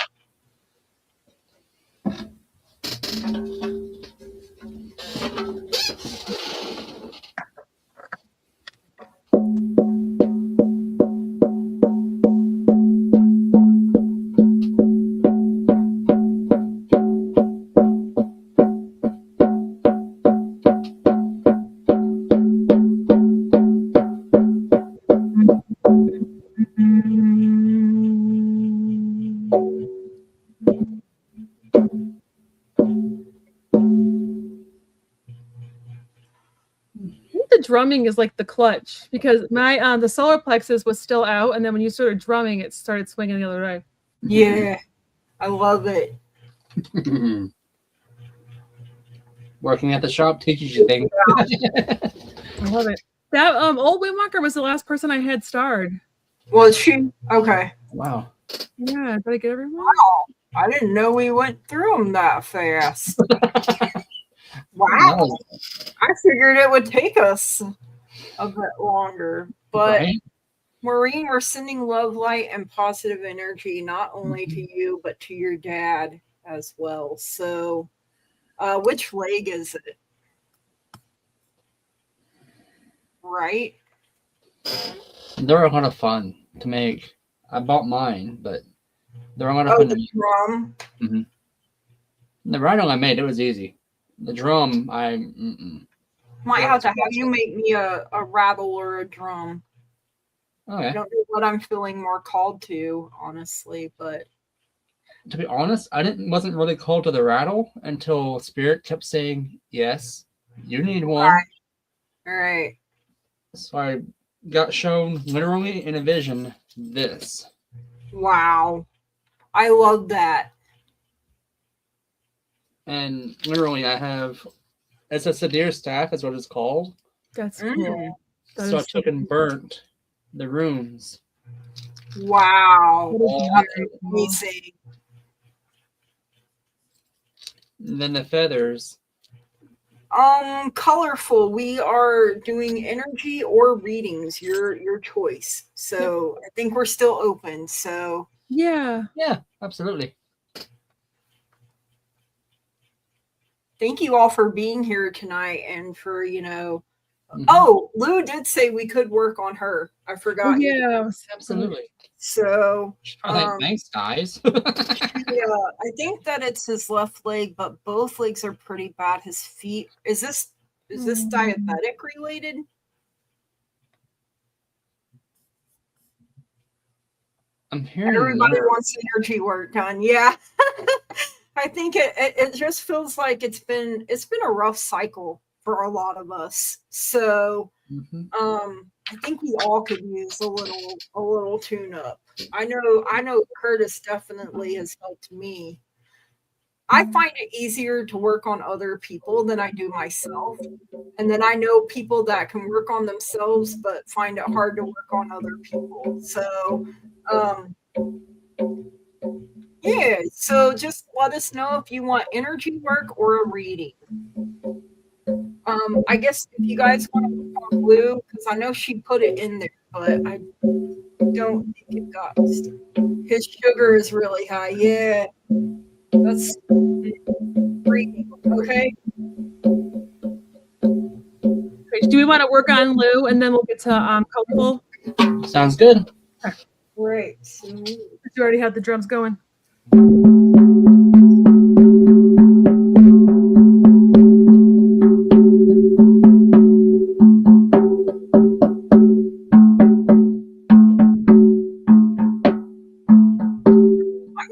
drumming is like the clutch, because my the solar plexus was still out, and then when you started drumming, it started swinging the other way. Yeah, I love it. Working at the shop teaches you things. I love it. That old Windwalker was the last person I had starred. Was she? Okay. Wow. Yeah, did I get everyone? Wow. I didn't know we went through them that fast. Wow. I figured it would take us a bit longer. But Right? Maureen, we're sending love, light, and positive energy, not only to you, but to your dad as well. So which leg is it? Right? They're a lot of fun to make. I bought mine, but they're a lot of fun to the make. drum. Mm-hmm. The rhino I made, it was easy. The drum, Might have to have you make me a rattle or a drum. Okay. I don't know what I'm feeling more called to, honestly, but to be honest, wasn't really called to the rattle until Spirit kept saying, yes, you need one. All right. So I got shown literally in a vision this. Wow. I love that. And literally it's a Sadir staff is what it's called. That's cool. So I took and burnt the runes. Wow. Amazing. And then the feathers. Colorful. We are doing energy or readings, your choice. So I think we're still open. So yeah, absolutely. Thank you all for being here tonight and for Oh, Lou did say we could work on her. I forgot. Yeah, absolutely. So thanks, guys. Yeah, I think that it's his left leg, but both legs are pretty bad. His feet. Is this diabetic related? I'm hearing everybody wants energy work done. Yeah. I think it just feels like it's been a rough cycle for a lot of us. So I think we all could use a little tune up. I know Curtis definitely has helped me. I find it easier to work on other people than I do myself. And then I know people that can work on themselves but find it hard to work on other people. So yeah, so just let us know if you want energy work or a reading. I guess if you guys want to work on Blue, because I know she put it in there, but I don't think it got. His sugar is really high. Yeah, that's reading. Okay. Do we want to work on Lou and then we'll get to Colorful? Sounds good. Okay. Great. You already have the drums going. I'm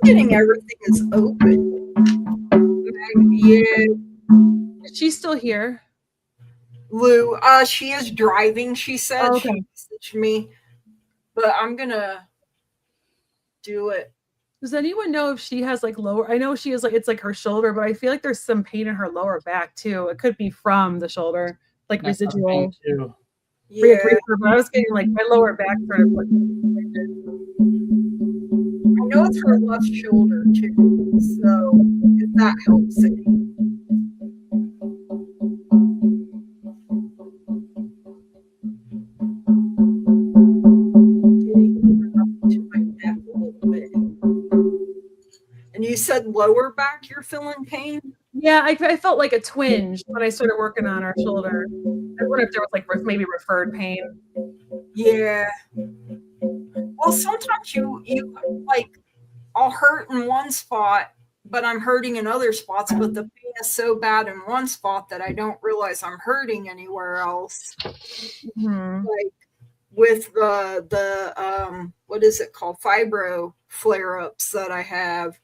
getting everything is open. Yeah. She's still here. Lou, she is driving, she said. Oh, okay. She messaged me. But I'm gonna do it. Does anyone know if she has like lower? I know she is like it's like her shoulder, but I feel like there's some pain in her lower back too. It could be from the shoulder, like that's residual. Yeah. But I was getting like my lower back sort of. I know it's her left shoulder too, so if that helps any. And you said lower back, you're feeling pain? Yeah, I felt like a twinge when I started working on her shoulder. I wonder if there was like maybe referred pain. Yeah. Well, sometimes you like I'll hurt in one spot, but I'm hurting in other spots. But the pain is so bad in one spot that I don't realize I'm hurting anywhere else. Mm-hmm. Like with the what is it called? Fibro flare-ups that I have.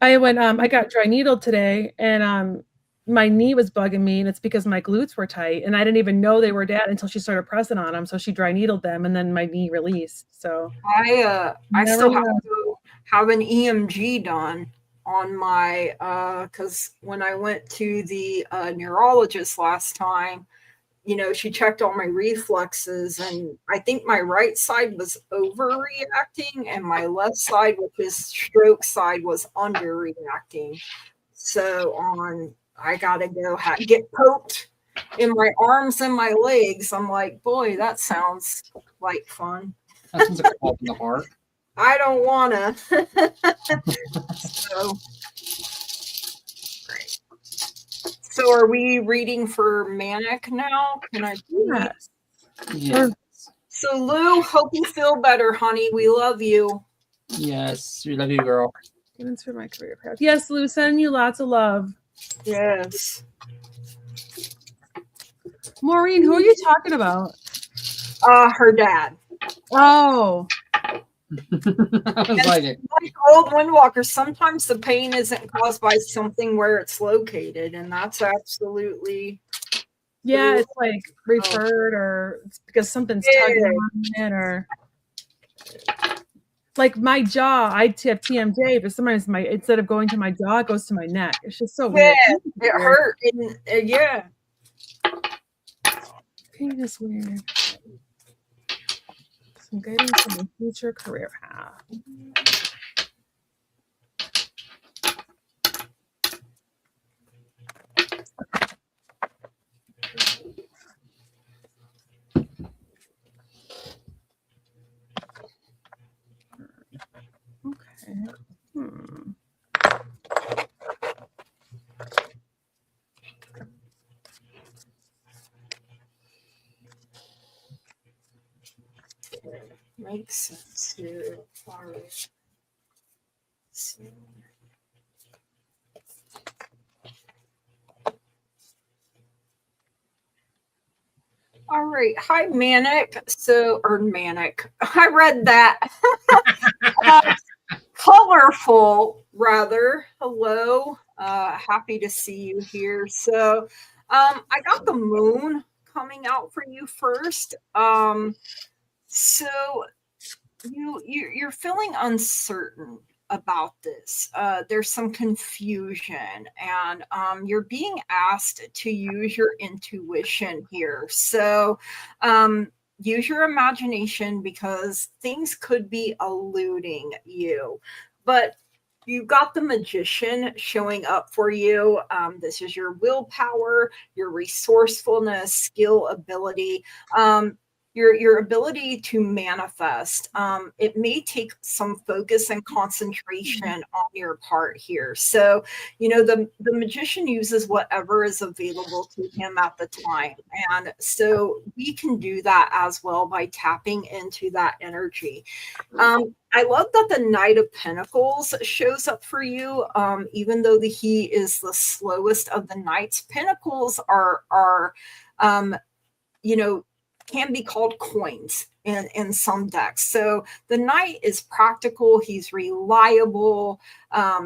I got dry needled today, and my knee was bugging me, and it's because my glutes were tight, and I didn't even know they were dead until she started pressing on them. So she dry needled them, and then my knee released. So I still have to have an EMG done on my because when I went to the neurologist last time, she checked all my reflexes, and I think my right side was overreacting and my left side, which is stroke side, was underreacting. So I gotta go get poked in my arms and my legs. I'm like, boy, that sounds like fun. That sounds like a fault in the heart. I don't wanna. So are we reading for Manic now? Can I read? Yes. So Lou, hope you feel better, honey. We love you. Yes, we love you, girl. Guidance for my career path. Yes, Lou, sending you lots of love. Yes. Maureen, who are you talking about? Her dad. Oh. I was like old windwalkers, sometimes the pain isn't caused by something where it's located, and that's absolutely it's like referred, or it's because something's tugging on it, or like my jaw. I have TMJ, but sometimes instead of going to my jaw, it goes to my neck. It's just so weird. It hurt. And, pain is weird. Some guidance on my future career path. Okay. Makes sense here. All right. Hi, Manic. Manic. I read that. Colorful, rather. Hello. Happy to see you here. So, I got the moon coming out for you first. So you're feeling uncertain about this. There's some confusion, and you're being asked to use your intuition here. So use your imagination, because things could be eluding you. But you've got the magician showing up for you. This is your willpower, your resourcefulness, skill, ability. Your ability to manifest. It may take some focus and concentration on your part here. So, the magician uses whatever is available to him at the time. And so we can do that as well by tapping into that energy. I love that the Knight of Pentacles shows up for you, even though he is the slowest of the knights. Pentacles are can be called coins in some decks. So the knight is practical, he's reliable,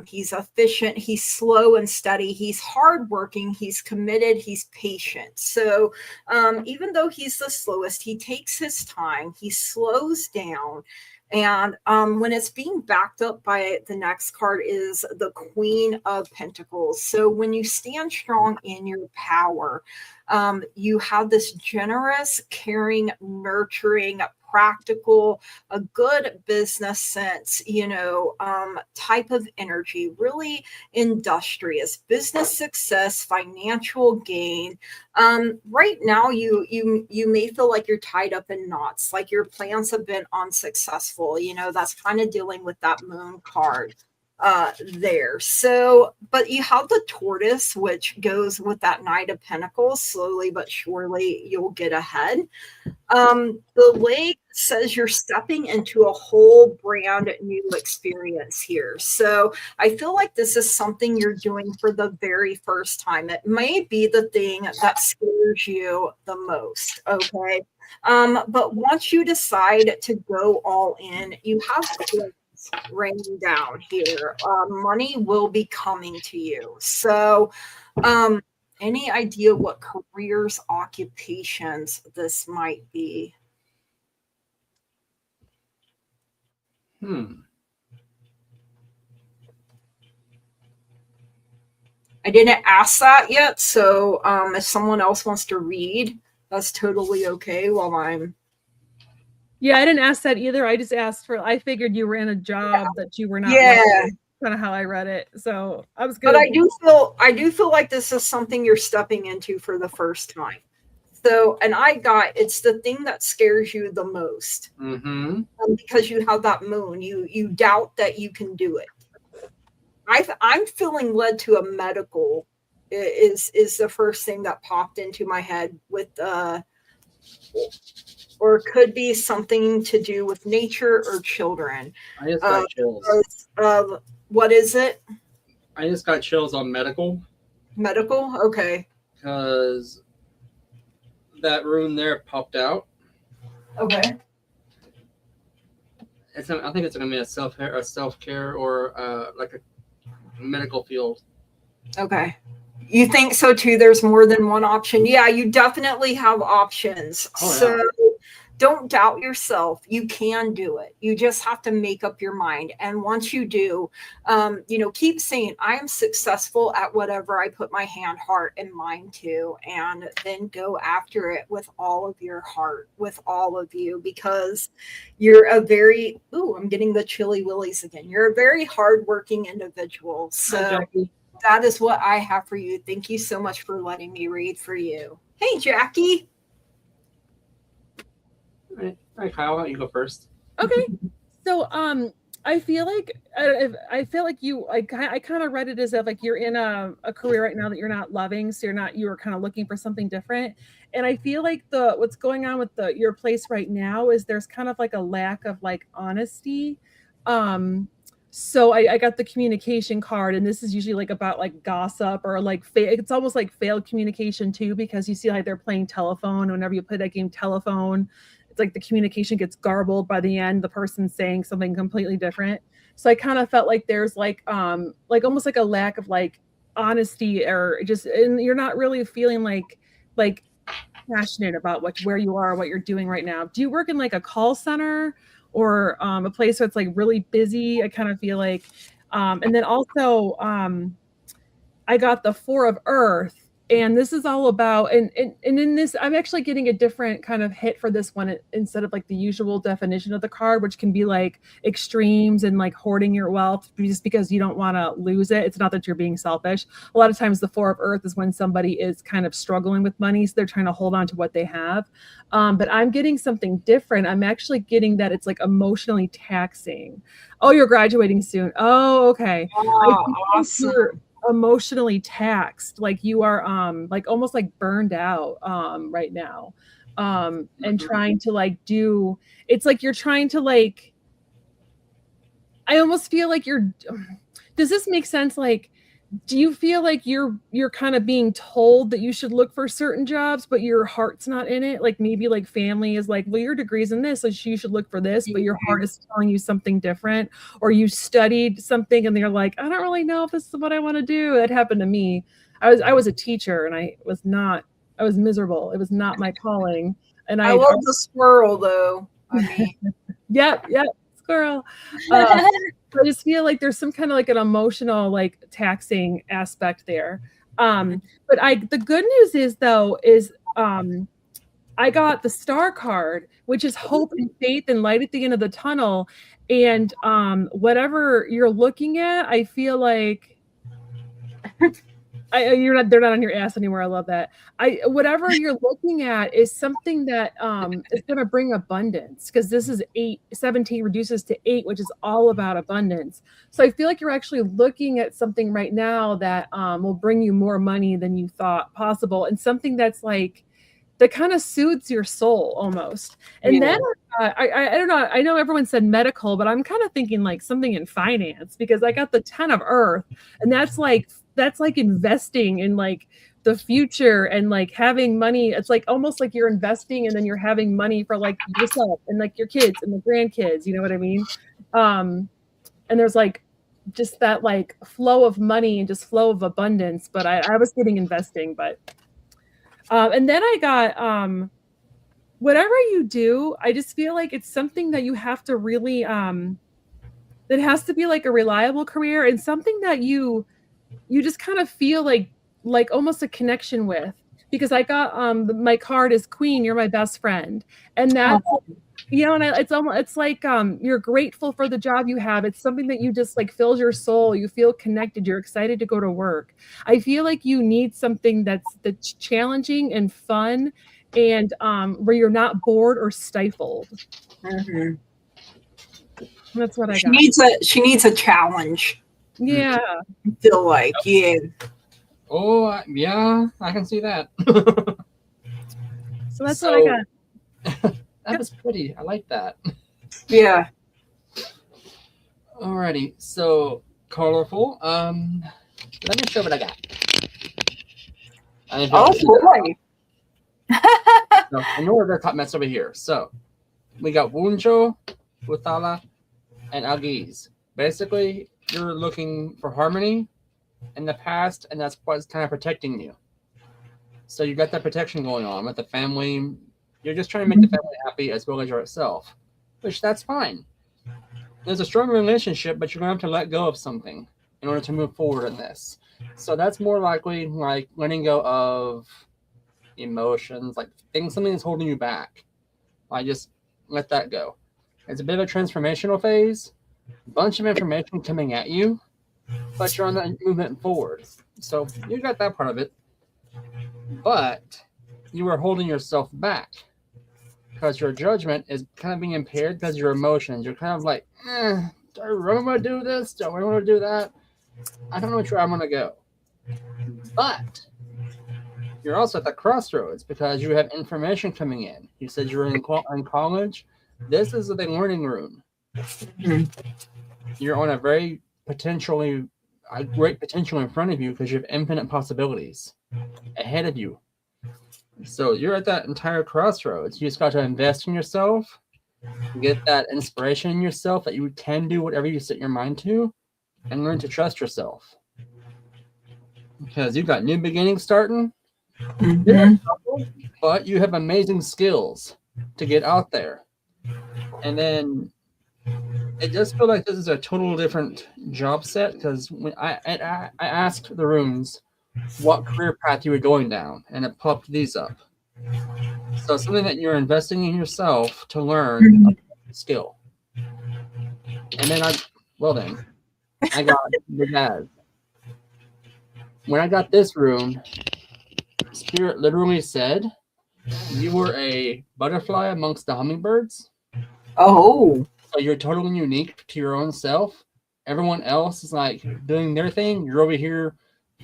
he's efficient, he's slow and steady, he's hardworking, he's committed, he's patient. So even though he's the slowest, he takes his time, he slows down. And when it's being backed up by the next card is the Queen of Pentacles. So when you stand strong in your power, you have this generous, caring, nurturing, practical, a good business sense, type of energy, really industrious, business success, financial gain. Right now, you may feel like you're tied up in knots, like your plans have been unsuccessful. That's kind of dealing with that moon card there. So, but you have the tortoise, which goes with that Knight of Pentacles. Slowly but surely, you'll get ahead. The lake says you're stepping into a whole brand new experience here. So I feel like this is something you're doing for the very first time. It may be the thing that scares you the most. Okay. But once you decide to go all in, you have raining down here. Money will be coming to you. So any idea what careers, occupations this might be? I didn't ask that yet, so if someone else wants to read, that's totally okay while I'm... Yeah, I didn't ask that either. I just asked for, I figured you were in a job that you were not loving. Kind of how I read it. So I was good. But I do feel like this is something you're stepping into for the first time. So, and it's the thing that scares you the most. Because you have that moon, you doubt that you can do it. I'm feeling led to a medical is the first thing that popped into my head with or it could be something to do with nature or children. I just got chills. What is it? I just got chills on medical. Medical? Okay. Because that rune there popped out. Okay. I think it's going to be a self-care or like a medical field. Okay. You think so too? There's more than one option. Yeah, you definitely have options. So don't doubt yourself. You can do it. You just have to make up your mind. And once you do, keep saying, I am successful at whatever I put my hand, heart, and mind to, and then go after it with all of your heart, with all of you, because you're a very, I'm getting the chilly willies again. You're a very hardworking individual. So that is what I have for you. Thank you so much for letting me read for you. Hey, Jackie. All right, Kyle, you go first. Okay. So, I feel like I kind of read it as if like you're in a career right now that you're not loving, so you were kind of looking for something different. And I feel like what's going on with your place right now is there's kind of like a lack of like honesty. So I got the communication card, and this is usually like about like gossip or like it's almost like failed communication too, because you see like they're playing telephone. Whenever you play that game telephone, it's like the communication gets garbled by the end, the person's saying something completely different. So I kind of felt like there's like almost like a lack of like honesty, or just, and you're not really feeling like passionate about where you are, what you're doing right now. Do you work in like a call center or a place where it's like really busy? I kind of feel like, and then also I got the 4 of Earth, and this is all about, and in this, I'm actually getting a different kind of hit for this one instead of like the usual definition of the card, which can be like extremes and like hoarding your wealth just because you don't want to lose it. It's not that you're being selfish. A lot of times the 4 of Earth is when somebody is kind of struggling with money, so they're trying to hold on to what they have. But I'm getting something different. I'm actually getting that it's like emotionally taxing. Oh, you're graduating soon. Oh, okay. Oh, awesome. Emotionally taxed, like you are like almost like burned out right now, and trying to like it's like you're trying to like, I almost feel like does this make sense? Like, do you feel like you're kind of being told that you should look for certain jobs, but your heart's not in it? Like maybe like family is like, well, your degree's in this, so you should look for this, but your heart is telling you something different. Or you studied something and they're like, I don't really know if this is what I want to do. That happened to me. I was a teacher, and I was miserable. It was not my calling. And I love the squirrel though. I mean, yep, squirrel. I just feel like there's some kind of like an emotional, like taxing aspect there. But the good news is though, I got the star card, which is hope and faith and light at the end of the tunnel. And whatever you're looking at, I feel like they're not on your ass anymore. I love that. Whatever you're looking at is something that is going to bring abundance, because this is 17 reduces to 8, which is all about abundance. So I feel like you're actually looking at something right now that will bring you more money than you thought possible, and something that's like, that kind of soothes your soul almost. And then I don't know, I know everyone said medical, but I'm kind of thinking like something in finance, because I got the 10 of Earth, and that's like investing in like the future and like having money. It's like almost like you're investing and then you're having money for like yourself and like your kids and the grandkids, you know what I mean? And there's like just that like flow of money and just flow of abundance. But I was getting investing, but and then I got whatever you do, I just feel like it's something that you have to really that has to be like a reliable career and something that you just kind of feel like almost a connection with, because I got my card is Queen, you're my best friend, and that's you know, and it's almost it's like you're grateful for the job you have. It's something that you just like fills your soul. You feel connected. You're excited to go to work. I feel like you need something that's challenging and fun, and where you're not bored or stifled. Mm-hmm. That's what I She got. She needs a challenge. Yeah. I feel like yeah. Oh yeah, I can see that. So that's what I got. That was pretty. I like that. Yeah. Alrighty, so colorful. Let me show what I got. Oh boy. So, in order, top mess over here. So we got Wunjo, Uthala, and Agiz. Basically, you're looking for harmony in the past, and that's what's kind of protecting you. So you got that protection going on with the family. You're just trying to make the family happy as well as yourself, which that's fine. There's a strong relationship, but you're going to have to let go of something in order to move forward in this. So that's more likely like letting go of emotions, like something that's holding you back. Like just let that go. It's a bit of a transformational phase, bunch of information coming at you, but you're on that movement forward. So you got that part of it, but you are holding yourself back because your judgment is kind of being impaired because your emotions. You're kind of like, do I really want to do this? Do I really want to do that? I don't know which way I'm going to go. But you're also at the crossroads because you have information coming in. You said you're in college. This is the learning room. You're on a very great potential in front of you because you have infinite possibilities ahead of you. So you're at that entire crossroads. You just got to invest in yourself, get that inspiration in yourself that you can do whatever you set your mind to, and learn to trust yourself. Because you've got new beginnings starting, but you have amazing skills to get out there. And then it just feels like this is a total different job set because when I asked the rooms what career path you were going down, and it popped these up. So something that you're investing in yourself to learn a skill. And then I got the dad. When I got this room, Spirit literally said you were a butterfly amongst the hummingbirds. Oh. So you're totally unique to your own self. Everyone else is like doing their thing. You're over here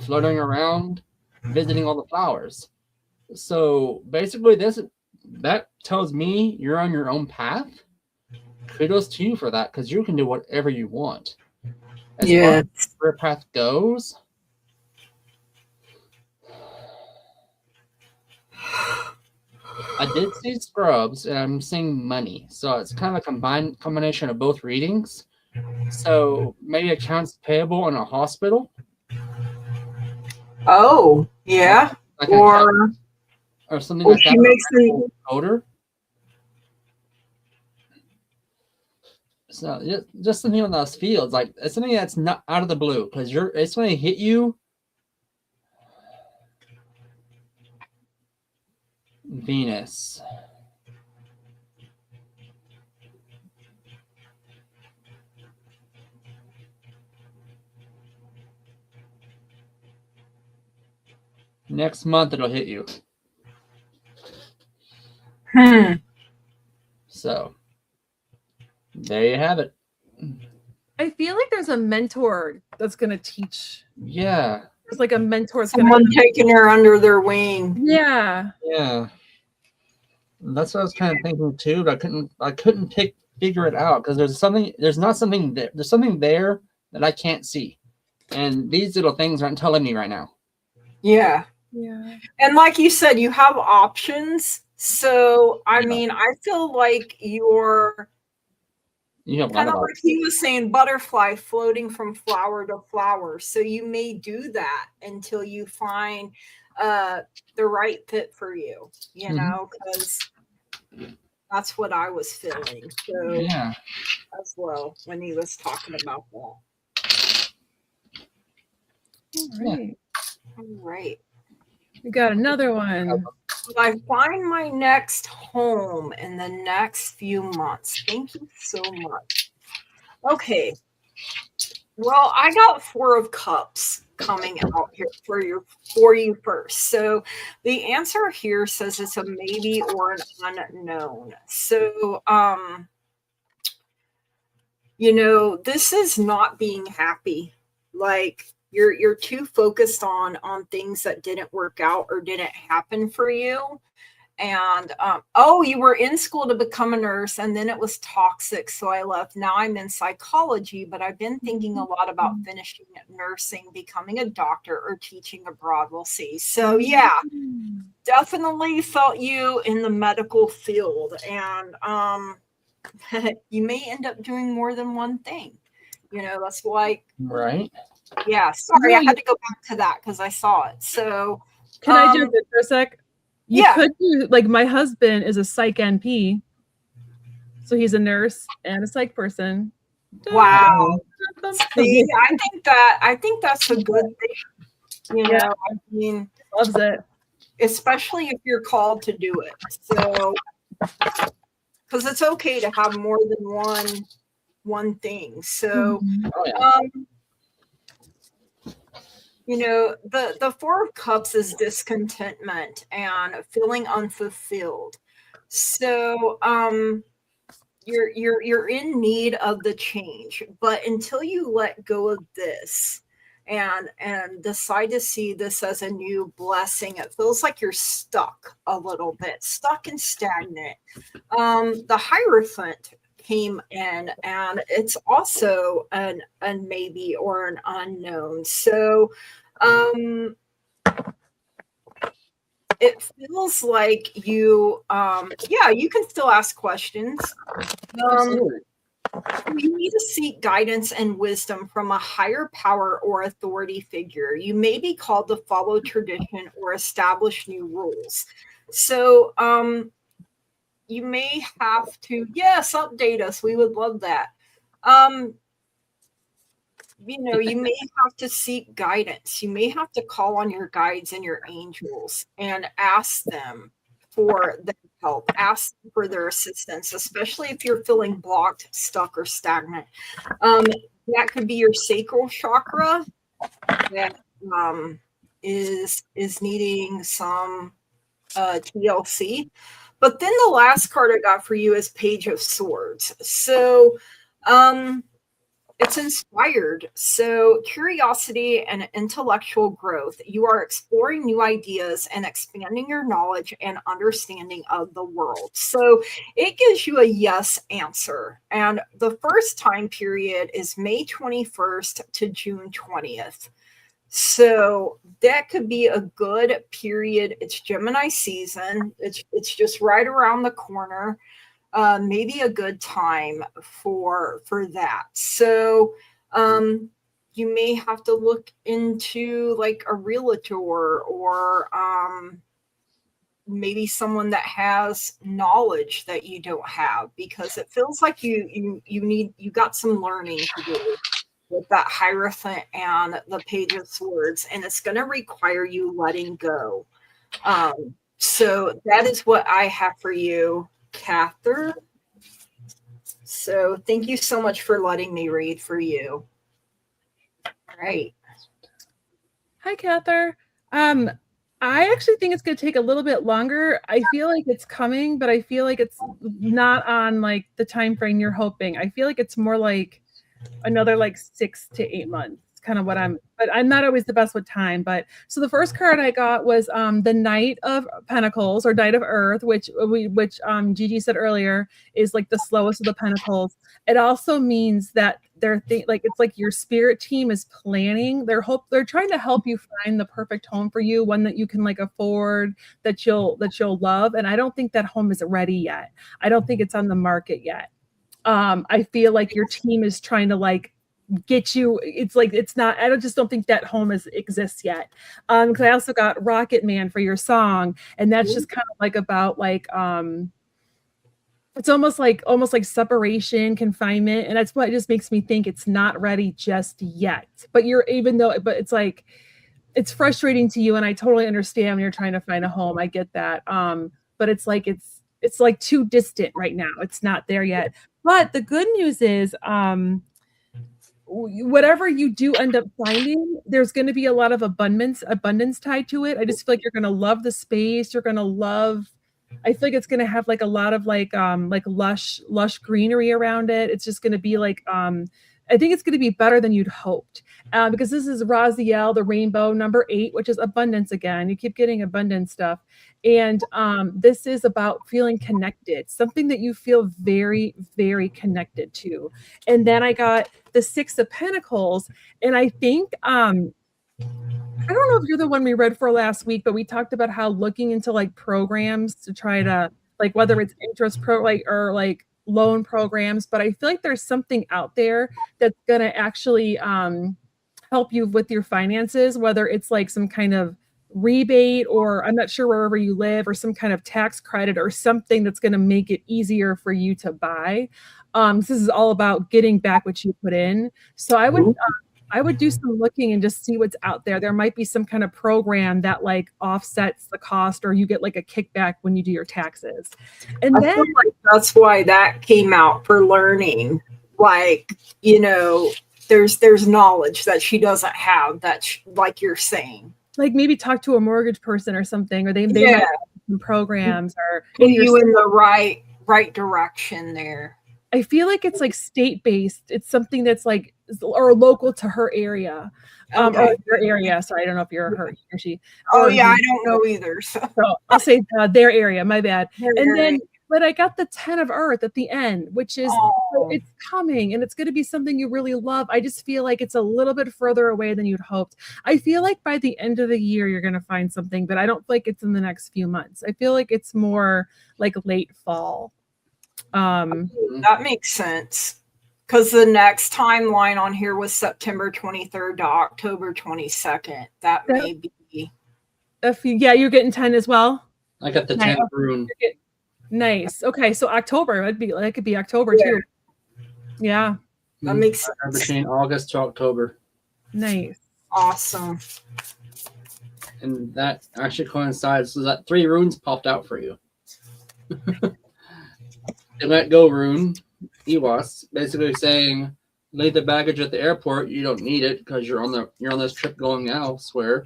floating around, visiting all the flowers. So basically that tells me you're on your own path. Kudos to you for that, because you can do whatever you want. As far as the career path goes, I did see Scrubs, and I'm seeing money. So it's kind of a combination of both readings. So maybe accounts payable in a hospital. Oh, yeah. Like or something like that. Makes the coder. So just something on those fields, like it's something that's not out of the blue, because it's going to hit you. Venus. Next month it'll hit you. So there you have it. I feel like there's a mentor that's going to teach. Yeah. There's like a mentor. Someone taking her under their wing. Yeah. Yeah. That's what I was kind of thinking too, but I couldn't figure it out because there's something there that I can't see. And these little things aren't telling me right now. Yeah. Yeah. And like you said, you have options. So I mean, I feel like you're You have kind of like he was saying, butterfly floating from flower to flower. So you may do that until you find the right fit for you, you know, because that's what I was feeling. So as well when he was talking about that. All right. We got another one. I find my next home in the next few months. Thank you so much. Okay. Well, I got 4 of Cups coming out here for you first. So the answer here says it's a maybe or an unknown. So you know, this is not being happy. Like you're too focused on things that didn't work out or didn't happen for you. And you were in school to become a nurse and then it was toxic, so I left. Now I'm in psychology, but I've been thinking a lot about finishing nursing, becoming a doctor, or teaching abroad. We'll see. So yeah, definitely felt you in the medical field, and you may end up doing more than one thing. You know, that's like yeah, sorry, I had to go back to that because I saw it. So can I jump in for a sec? You could do, like, my husband is a psych NP, so he's a nurse and a psych person. Wow. See, I think that's a good thing. You know, I mean, loves it, especially if you're called to do it. So, because it's okay to have more than one thing. So, you know, the 4 of Cups is discontentment and feeling unfulfilled. So, you're in need of the change, but until you let go of this and decide to see this as a new blessing, it feels like you're stuck a little bit, stuck and stagnant. The Hierophant came in, and it's also a maybe or an unknown. So it feels like you you can still ask questions. You need to seek guidance and wisdom from a higher power or authority figure. You may be called to follow tradition or establish new rules. So you may have to update us. We would love that. You know, you may have to seek guidance. You may have to call on your guides and your angels and ask them for their help, ask for their assistance, especially if you're feeling blocked, stuck, or stagnant. That could be your sacral chakra that is needing some TLC. But then the last card I got for you is Page of Swords. So it's inspired. So curiosity and intellectual growth. You are exploring new ideas and expanding your knowledge and understanding of the world. So it gives you a yes answer. And the first time period is May 21st to June 20th. So that could be a good period. It's Gemini season. It's just right around the corner. Maybe a good time for that. So you may have to look into like a realtor or maybe someone that has knowledge that you don't have, because it feels like you got some learning to do with that Hierophant and the Page of Swords, and it's going to require you letting go. So that is what I have for you, Cather. So thank you so much for letting me read for you. All right. Hi, Cather. I actually think it's going to take a little bit longer. I feel like it's coming, but I feel like it's not on like the time frame you're hoping. I feel like it's more like another like 6 to 8 months. Kind of what but I'm not always the best with time. But so the first card I got was the Knight of Pentacles, or Knight of Earth, which Gigi said earlier is like the slowest of the Pentacles. It also means that it's like your spirit team is planning. They're trying to help you find the perfect home for you, one that you can like afford, that you'll love. And I don't think that home is ready yet. I don't think it's on the market yet. I feel like your team is trying to like get you. It's like it's not. I just don't think that home exists yet. Because I also got Rocket Man for your song, and that's just kind of like about like it's almost like separation, confinement, and that's what just makes me think it's not ready just yet. But but it's like it's frustrating to you, and I totally understand when you're trying to find a home. I get that. But it's like it's like too distant right now. It's not there yet. But the good news is, whatever you do end up finding, there's going to be a lot of abundance tied to it. I just feel like you're going to love the space. You're going to love. I feel like it's going to have like a lot of like lush greenery around it. It's just going to be like I think it's going to be better than you'd hoped, because this is Raziel, the rainbow number 8, which is abundance again. You keep getting abundance stuff. And this is about feeling connected, something that you feel very, very connected to. And then I got the 6 of Pentacles. And I think, I don't know if you're the one we read for last week, but we talked about how looking into like programs to try to like, whether it's interest or like loan programs, but I feel like there's something out there that's going to actually help you with your finances, whether it's like some kind of rebate, or I'm not sure wherever you live, or some kind of tax credit or something that's going to make it easier for you to buy. This is all about getting back what you put in. So I would do some looking and just see what's out there. There might be some kind of program that like offsets the cost, or you get like a kickback when you do your taxes. And I feel like that's why that came out for learning. Like, you know, there's knowledge that she doesn't have that like you're saying. Like maybe talk to a mortgage person or something, or they might have some programs or put you in the right direction there. I feel like it's like state-based. It's something that's like, or local to her area, or your area. Sorry, I don't know if you're her or she. Oh yeah, I don't know either. So I'll say their area. My bad. But I got the 10 of Earth at the end, which is it's coming, and it's going to be something you really love. I just feel like it's a little bit further away than you'd hoped. I feel like by the end of the year you're going to find something, but I don't feel like it's in the next few months. I feel like it's more like late fall. That makes sense, because the next timeline on here was September 23rd to October 22nd. That may be you're getting 10 as well. I got the 10 rune. Nice. Okay, so October that could be October too. Yeah, that makes sense. Between August to October. Nice. Awesome. And that actually coincides so that 3 runes popped out for you. The let go rune, Iwas, basically saying, leave the baggage at the airport. You don't need it because you're on this trip going elsewhere.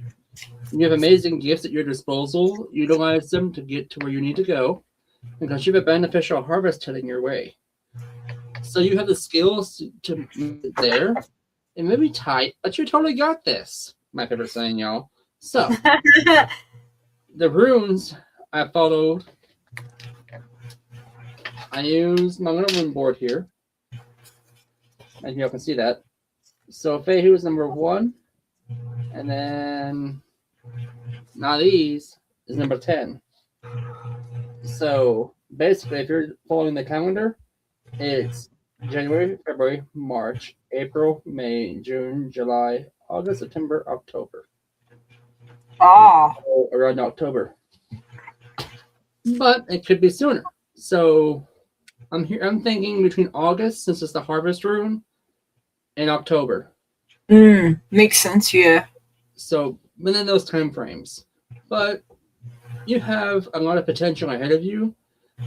You have amazing gifts at your disposal. Utilize them to get to where you need to go, because you have a beneficial harvest heading your way. So you have the skills to move there. It may be tight, but you totally got this. My favorite saying, y'all. So the runes I followed. I used my little rune board here. And y'all can see that. So Fehu is number 1. And then Naliz is number 10. So basically, if you're following the calendar, it's January, February, March, April, May, June, July, August, September, October. Around October. But it could be sooner. So I'm thinking between August, since it's the harvest rune, and October. Makes sense, yeah. So within those time frames. But you have a lot of potential ahead of you.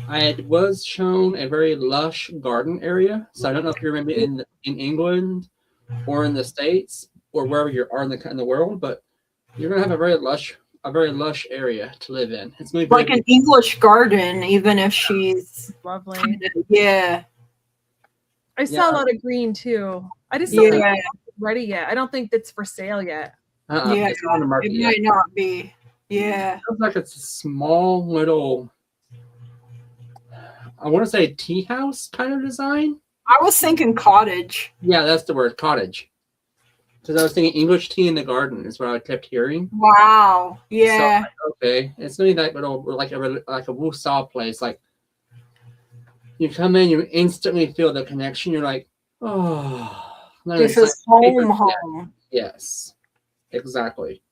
I was shown a very lush garden area. So I don't know if you're maybe in England or in the States or wherever you are in the world, but you're gonna have a very lush area to live in. It's going to be like an English garden, even if she's lovely. I saw a lot of green too. I just don't think it's ready yet. I don't think it's for sale yet. It's on the market. It might not be. Yeah. It looks like it's a small little, I want to say tea house kind of design. I was thinking cottage. Yeah, that's the word, cottage. Because I was thinking English tea in the garden is what I kept hearing. Wow. Yeah. So, okay. It's not like little, like a Wusa place. Like, You come in, you instantly feel the connection. You're like, oh, this is home. Yes, exactly.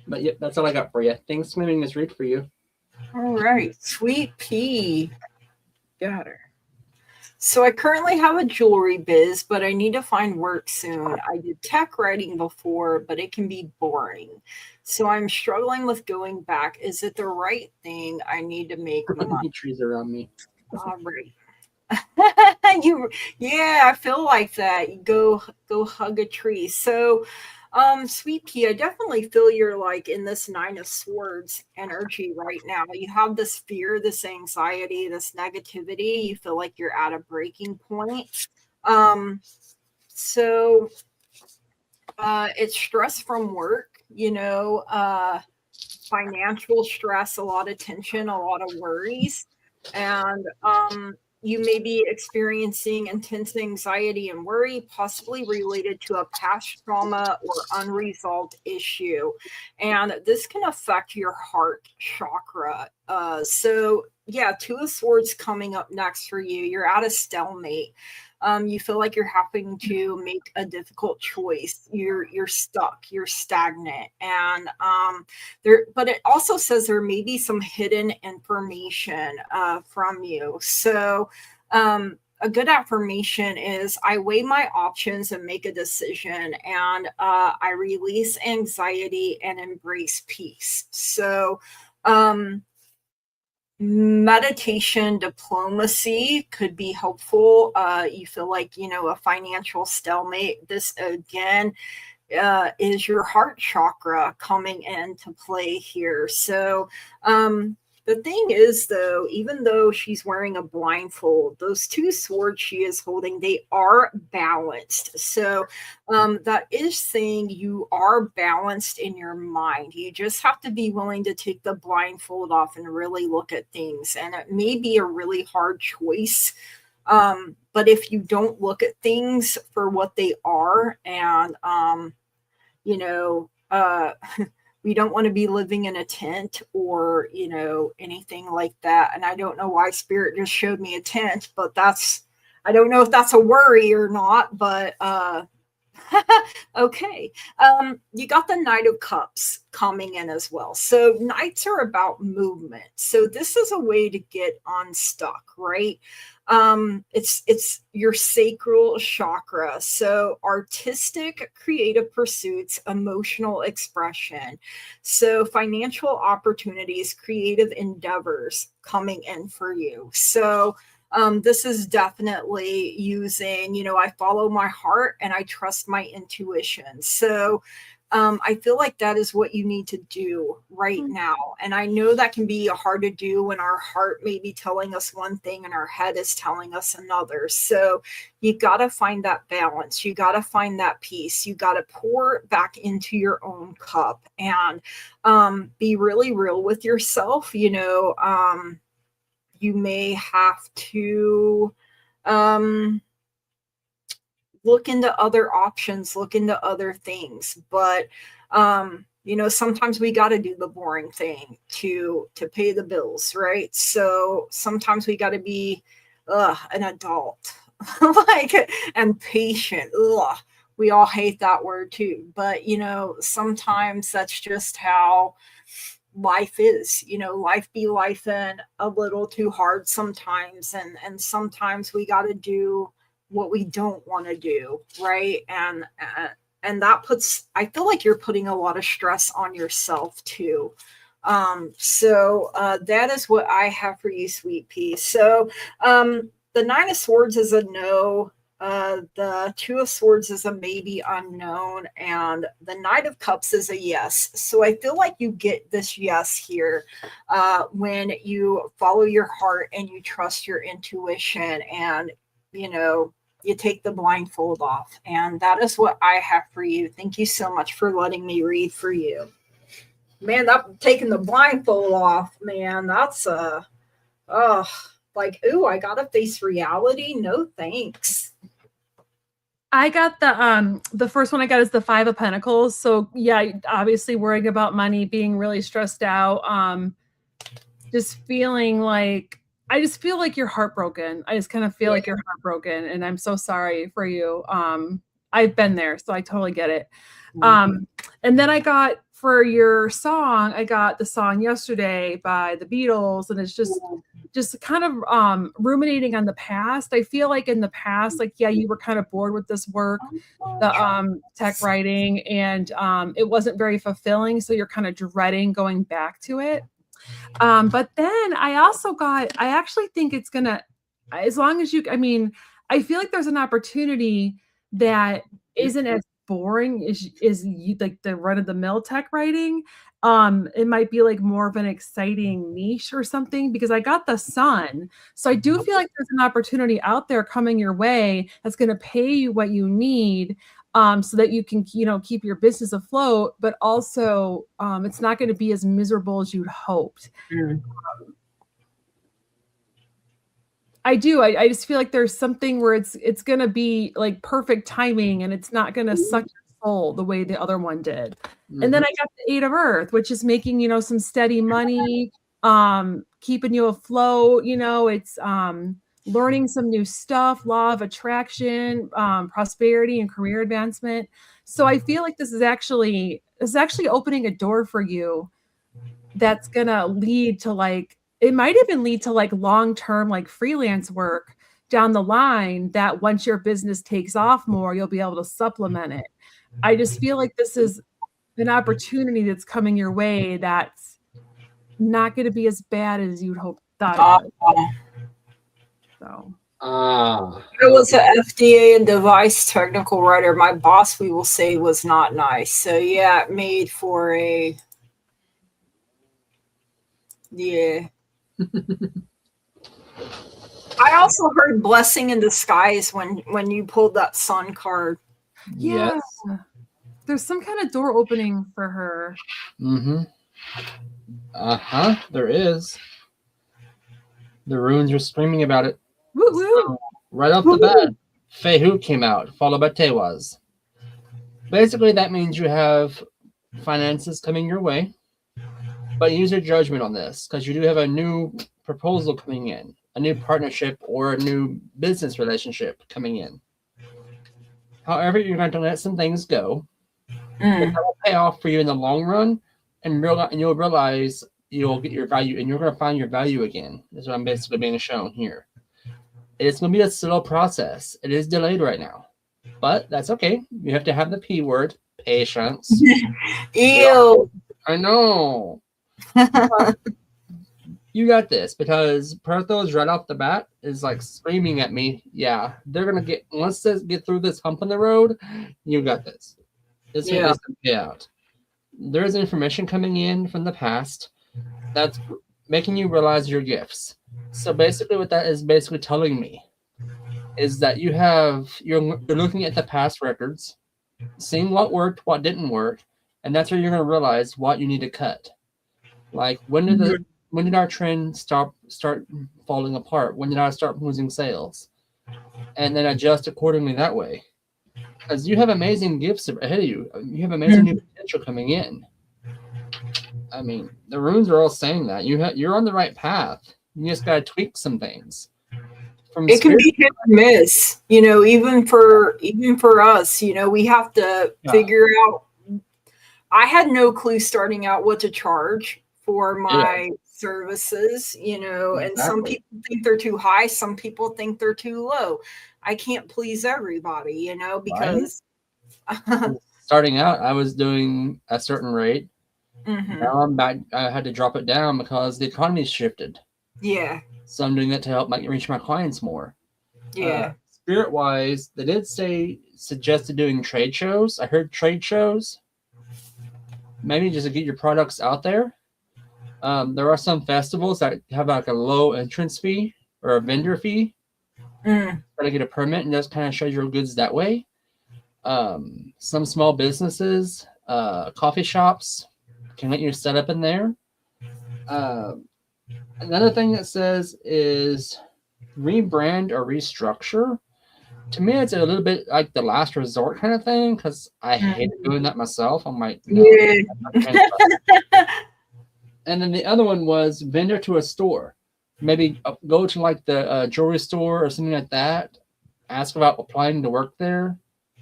But yeah, that's all I got for you. Thanks for letting this read for you. All right, Sweet Pea. Got her. So I currently have a jewelry biz, but I need to find work soon. I did tech writing before, but it can be boring. So I'm struggling with going back. Is it the right thing? I need to make money. Trees around me. All right. Yeah, I feel like that. You go hug a tree. So Sweet Pea, I definitely feel you're like in this 9 of Swords energy right now. You have this fear, this anxiety, this negativity. You feel like you're at a breaking point. So it's stress from work, financial stress, a lot of tension, a lot of worries. And you may be experiencing intense anxiety and worry, possibly related to a past trauma or unresolved issue. And this can affect your heart chakra. So, yeah, 2 of Swords coming up next for you. You're at a stalemate. You feel like you're having to make a difficult choice. You're stuck. You're stagnant, and but it also says there may be some hidden information from you. So a good affirmation is I weigh my options and make a decision, and I release anxiety and embrace peace. So meditation diplomacy could be helpful. You feel like, a financial stalemate. This again is your heart chakra coming into play here. So the thing is, though, even though she's wearing a blindfold, those 2 swords she is holding, they are balanced. So that is saying you are balanced in your mind. You just have to be willing to take the blindfold off and really look at things. And it may be a really hard choice. But if you don't look at things for what they are, and we don't want to be living in a tent or, anything like that. And I don't know why Spirit just showed me a tent, but I don't know if that's a worry or not, but okay. You got the Knight of Cups coming in as well. So Knights are about movement. So this is a way to get unstuck, right? It's your sacral chakra. So artistic, creative pursuits, emotional expression. So financial opportunities, creative endeavors coming in for you. So this is definitely using, I follow my heart and I trust my intuition. So I feel like that is what you need to do right now. And I know that can be hard to do when our heart may be telling us one thing and our head is telling us another. So you got to find that balance. You got to find that peace. You got to pour back into your own cup and be really real with yourself. You may have to look into other options, look into other things. But, sometimes we got to do the boring thing to pay the bills, right? So sometimes we got to be an adult and patient. We all hate that word too. But, sometimes that's just how life is. Life be life and a little too hard sometimes, and sometimes we got to do what we don't want to do, right? And that I feel like you're putting a lot of stress on yourself too. So that is what I have for you, Sweet Pea. So the 9 of Swords is a no. The 2 of Swords is a maybe, unknown, and the Knight of Cups is a yes. So I feel like you get this yes here when you follow your heart and you trust your intuition, and you take the blindfold off. And that is what I have for you. Thank you so much for letting me read for you. Man, that taking the blindfold off, man, that's I gotta face reality. No thanks. I got the first one I got is the 5 of Pentacles. So yeah, obviously worrying about money, being really stressed out, just feeling like I just feel like you're heartbroken. I just kind of feel like you're heartbroken, and I'm so sorry for you. I've been there, so I totally get it. And then I got for your song, I got the song Yesterday by the Beatles, and it's just kind of ruminating on the past. I feel like in the past, like, yeah, you were kind of bored with this work, the tech writing, and it wasn't very fulfilling, so you're kind of dreading going back to it. But then I actually think it's gonna, as long as I feel like there's an opportunity that isn't as boring as you, like the run of the mill tech writing. It might be like more of an exciting niche or something, because I got the Sun. So I do feel like there's an opportunity out there coming your way that's going to pay you what you need, so that you can, keep your business afloat, but also it's not going to be as miserable as you'd hoped. I do. I just feel like there's something where it's going to be like perfect timing, and it's not going to suck your soul the way the other one did. And then I got the Eight of Earth, which is making, some steady money, keeping you afloat. It's learning some new stuff, law of attraction, prosperity, and career advancement. So I feel like this is actually opening a door for you that's gonna lead to, like, it might even lead to like long-term like freelance work down the line, that once your business takes off more, you'll be able to supplement it. I just feel like this is an opportunity that's coming your way that's not going to be as bad as you'd thought it was. So. I was an FDA and device technical writer. My boss, we will say, was not nice. So yeah, it made for a I also heard blessing in disguise when you pulled that Sun card. Yeah. Yes. There's some kind of door opening for her. There is. The runes are screaming about it. Woo-woo. So, right off the bat, Fehu came out, followed by Tewaz. Basically, that means you have finances coming your way, but use your judgment on this, because you do have a new proposal coming in, a new partnership or a new business relationship coming in. However, you're going to let some things go. That will pay off for you in the long run, and you'll realize you'll get your value, and you're going to find your value again. That's what I'm basically being shown here. It's going to be a slow process. It is delayed right now, but that's okay. You have to have the P word, patience. Ew. I know. You got this, because Perthos right off the bat is like screaming at me. Yeah, they're going to once they get through this hump in the road, you got this. This is going to pay out. There's information coming in from the past that's making you realize your gifts. So basically what that is basically telling me is that you're looking at the past records, seeing what worked, what didn't work, and that's where you're going to realize what you need to cut. Like, when did our trend start falling apart? When did I start losing sales? And then adjust accordingly that way. Because you have amazing gifts ahead of you. You have amazing new potential coming in. I mean, the runes are all saying that you're on the right path. You just gotta tweak some things. It can be hit or miss, even for us. We have to figure out. I had no clue starting out what to charge for my services, and some people think they're too high, some people think they're too low. I can't please everybody, because starting out, I was doing a certain rate. Now I'm back. I had to drop it down because the economy shifted. Yeah. So I'm doing that to help reach my clients more. Yeah. Spirit-wise, they did suggested doing trade shows. I heard trade shows. Maybe just to get your products out there. There are some festivals that have like a low entrance fee or a vendor fee. Try to get a permit and just kind of show your goods that way. Some small businesses, coffee shops can let you set up in there. Another thing that says is rebrand or restructure. To me, it's a little bit like the last resort kind of thing, because I hate doing that myself. I'm like, no. And then the other one was vendor to a store. maybe go to like the jewelry store or something like that. Ask about applying to work there.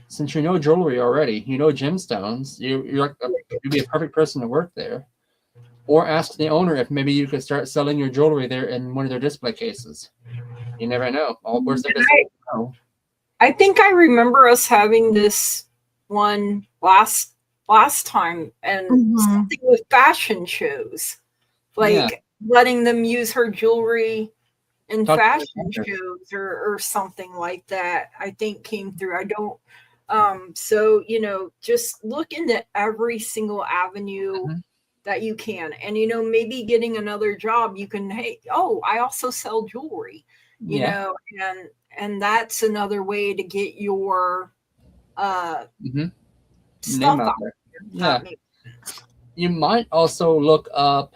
Since you know jewelry already, you know gemstones. You'd be a perfect person to work there. Or ask the owner if maybe you could start selling your jewelry there in one of their display cases. You never know. Where's the display? I think I remember us having this one last time, and something with fashion shows, like letting them use her jewelry in fashion shows or something like that. I think came through. I don't. So just look into every single avenue that you can, and maybe getting another job. You can, hey, I also sell jewelry. And that's another way to get your stuff out there. Yeah. You might also look up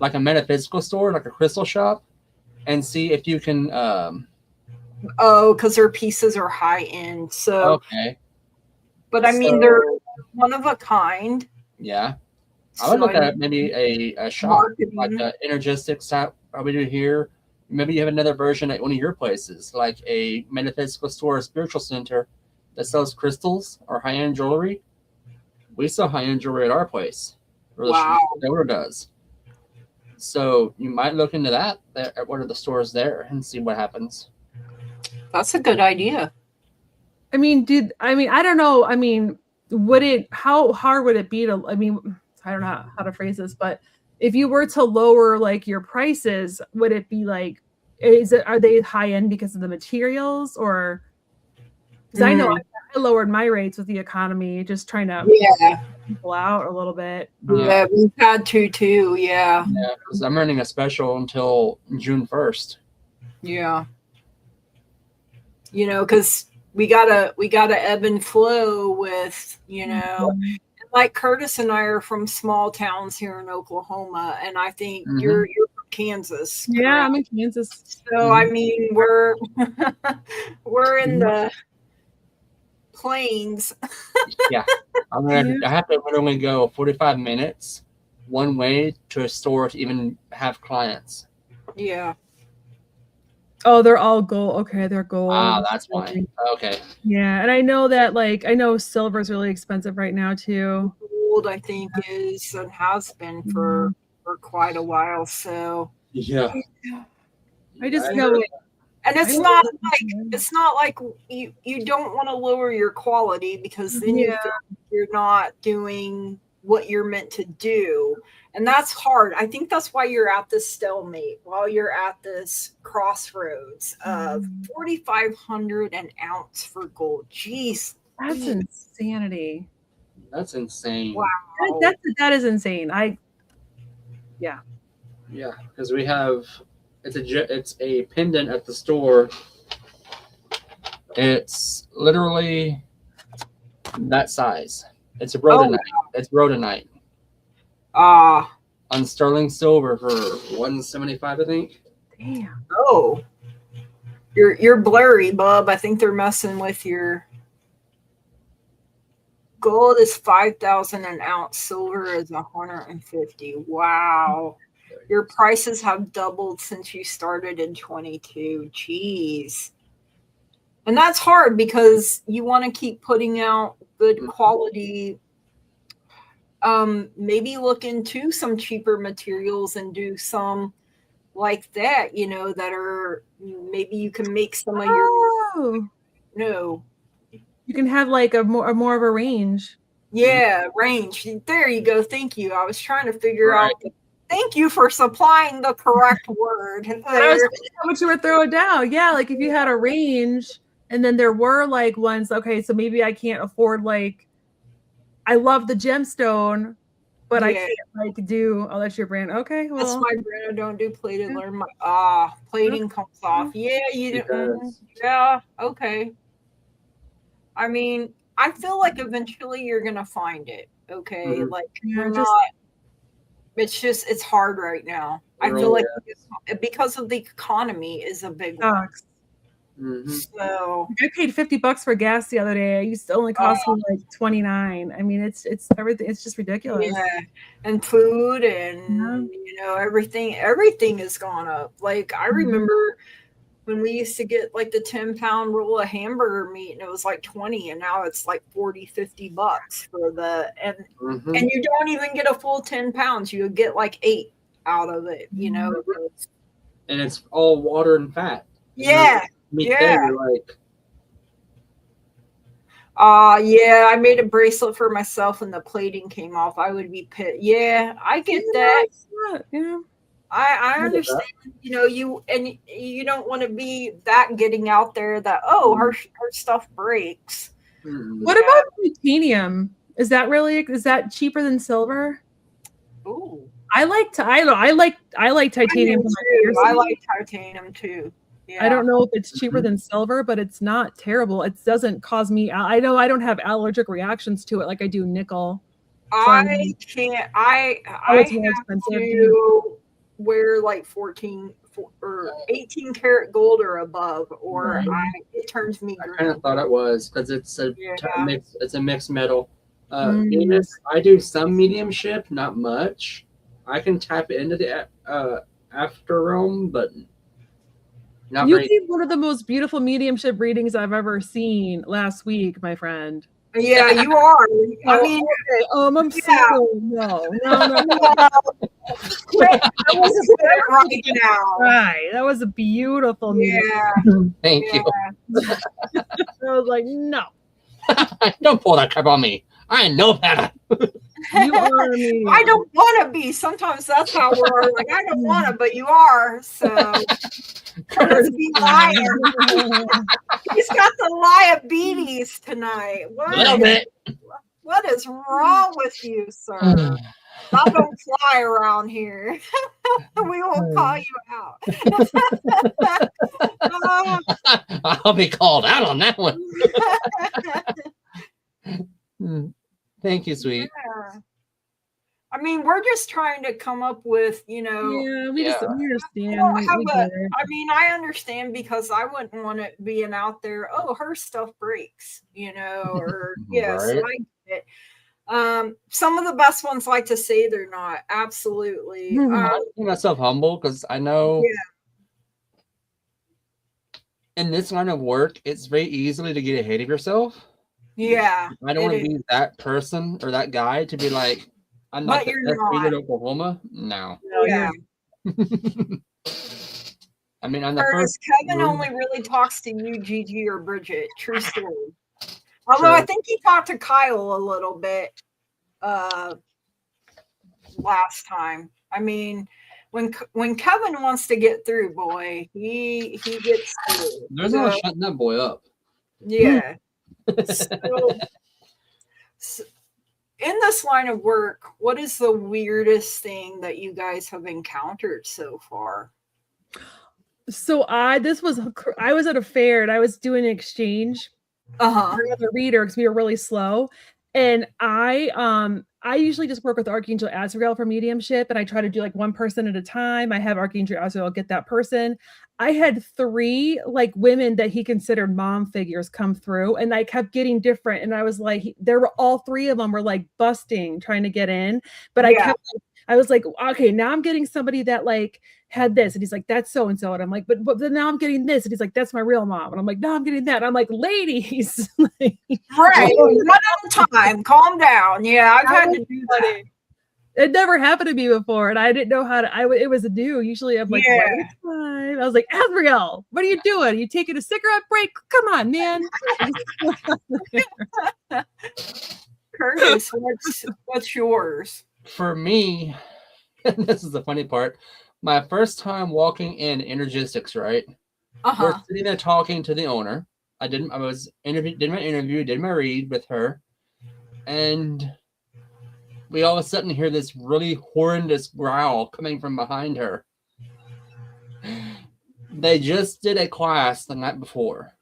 like a metaphysical store, like a crystal shop, and see if you can because their pieces are high end. So okay. But I mean they're one of a kind. Yeah. I would look at maybe a shop like the Energistics type we do here. Maybe you have another version at one of your places, like a metaphysical store or spiritual center that sells crystals or high-end jewelry. We sell high-end jewelry at our place. Wow. The owner does. So you might look into that at one of the stores there and see what happens. That's a good idea. I mean, I don't know. I mean, how hard would it be to, I don't know how to phrase this, but if you were to lower like your prices, would it be like, are they high end because of the materials, or because I know I lowered my rates with the economy, just trying to people out a little bit. Yeah, we've had to too. Yeah. Yeah, because I'm running a special until June 1st. Yeah. Because we gotta ebb and flow with, like Curtis and I are from small towns here in Oklahoma, and I think you're from Kansas. Correct? Yeah, I'm in Kansas. So I mean, we're in the plains. Yeah, I have to literally go 45 minutes one way to a store to even have clients. Yeah. Oh, they're all gold. Okay, they're gold. Ah, that's why. Okay. Yeah, and I know that I know silver is really expensive right now too. Gold, I think, is and has been for quite a while. So yeah, I just know it. And it's not like you don't want to lower your quality, because then you're not doing what you're meant to do. And that's hard. I think that's why you're at this stalemate, while you're at this crossroads of $4,500 an ounce for gold. Jeez. That's insanity. That's insane. Wow. That is insane. Yeah, because we have it's a pendant at the store. It's literally that size. It's a rhodonite. It's rhodonite. On sterling silver for $175, I think. Damn. Oh, you're blurry, bub. I think they're messing with your. Gold is 5,000 an ounce. Silver is 150. Wow. Your prices have doubled since you started in 22. Jeez. And that's hard because you want to keep putting out good quality. Maybe look into some cheaper materials and do some like that, that are, maybe you can make some of your. No. You can have like a more of a range. Yeah, range. There you go. Thank you. I was trying to figure out. Thank you for supplying the correct word. I was thinking how much you were throwing down. Yeah, like if you had a range, and then there were like ones. Okay, so maybe I can't afford I love the gemstone, but I can't do. Oh, that's your brand. Okay, well, that's my brand. I don't do plated. Learn my plating comes off. Yeah, you do. Yeah, okay. I mean, I feel like eventually you're gonna find it. Okay, you're not. It's hard right now. I feel like because of the economy is a big one. Mm-hmm. So I paid $50 for gas the other day. It used to only cost me like $29. I mean, it's everything. It's just ridiculous. Yeah, and food and everything has gone up. Like I remember when we used to get like the 10-pound roll of hamburger meat and it was like 20, and now it's like $40-$50 for the and you don't even get a full 10 pounds. You get like 8 out of it, and it's all water and fat. Yeah. There, like yeah, I made a bracelet for myself and the plating came off. I would be pissed. Yeah, I get that. Yeah. I understand, you don't want to be that getting out there that her stuff breaks. What about titanium? Is that cheaper than silver? Ooh. I like titanium. I like titanium too. Yeah. I don't know if it's cheaper than silver, but it's not terrible. It doesn't cause me. I know I don't have allergic reactions to it like I do nickel. I can't. I have to wear like 14 or 18 karat gold or above, or it turns me green. I kind of thought it was because it's a mixed metal. Venus, I do some mediumship, not much. I can tap into the after realm, but not you gave one of the most beautiful mediumship readings I've ever seen last week, my friend. Yeah, you are. I mean, I'm sorry. No. Quit. I wasn't right now. Right. That was a beautiful medium. Thank you. I was like, no. Don't pull that crap on me. I know better. You are me. I don't want to be. Sometimes that's how we're like, I don't want to, but you are. So let's be lying. He's got the diabetes tonight. What is wrong with you, sir? That don't fly around here. We won't call you out. I'll be called out on that one. Thank you, sweet. Yeah. I mean, we're just trying to come up with, we understand. I understand because I wouldn't want it being out there. Oh, her stuff breaks, or yes, right. I get it. Some of the best ones like to say they're not. Absolutely. I make myself humble because I know in this line of work, it's very easily to get ahead of yourself. Yeah. I don't want to be that person or that guy to be like, I'm not the best reader in Oklahoma. No. Yeah. I mean, on the first Kevin only really talks to you, Gigi, or Bridget. True story. Although I think he talked to Kyle a little bit last time. I mean, when Kevin wants to get through, boy, he gets through. There's no shutting that boy up. Yeah. So, in this line of work, what is the weirdest thing that you guys have encountered so far? So I was at a fair and I was doing an exchange for another reader because we were really slow. And I usually just work with Archangel Azrael for mediumship, and I try to do like one person at a time. I have Archangel Azrael get that person. I had 3 like women that he considered mom figures come through, and I kept getting different. And I was like, all 3 of them were like busting, trying to get in. But I was like, okay, now I'm getting somebody that like had this. And he's like, that's so-and-so. And I'm like, but then now I'm getting this. And he's like, that's my real mom. And I'm like, no, I'm getting that. And I'm like, ladies. Right. One at a time. Calm down. Yeah, I've had to do that. It never happened to me before. And I didn't know how to, it was new. Usually I'm like, I was like, Azrael, what are you doing? Are you taking a cigarette break? Come on, man. Curtis, what's yours? For me, this is the funny part. My first time walking in Energistics, right? We're sitting there talking to the owner. did my interview, did my read with her, and we all of a sudden hear this really horrendous growl coming from behind her. They just did a class the night before,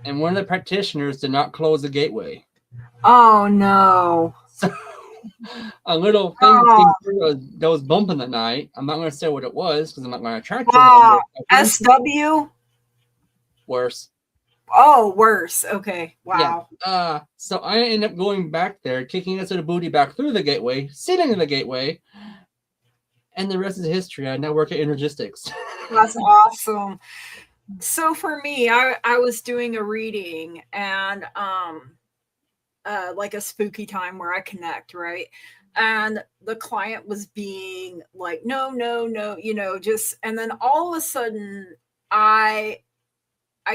and one of the practitioners did not close the gateway. Oh no. So a little thing came through that was bumping the night. I'm not going to say what it was because I'm not going to attract it. SW? Worse. Oh, worse. Okay. Wow. Yeah. So I end up going back there, kicking us in the booty back through the gateway, sitting in the gateway, and the rest is history. I now work at Energistics. That's awesome. So for me, I was doing a reading and like a spooky time where I connect, right? And the client was being like, no, just, and then all of a sudden I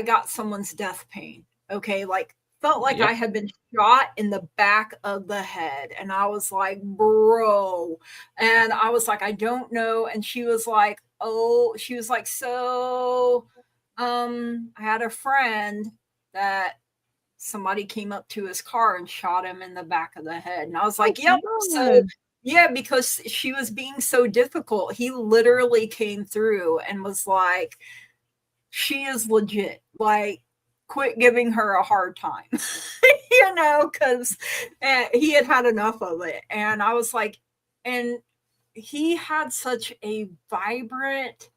got someone's death pain. Okay. Like felt like I had been shot in the back of the head. And I was like, bro. And I was like, I don't know. And she was like, so I had a friend that somebody came up to his car and shot him in the back of the head. And I was like, yep. So yeah, because she was being so difficult. He literally came through and was like, she is legit. Like, quit giving her a hard time, because he had enough of it. And I was like, and he had such a vibrant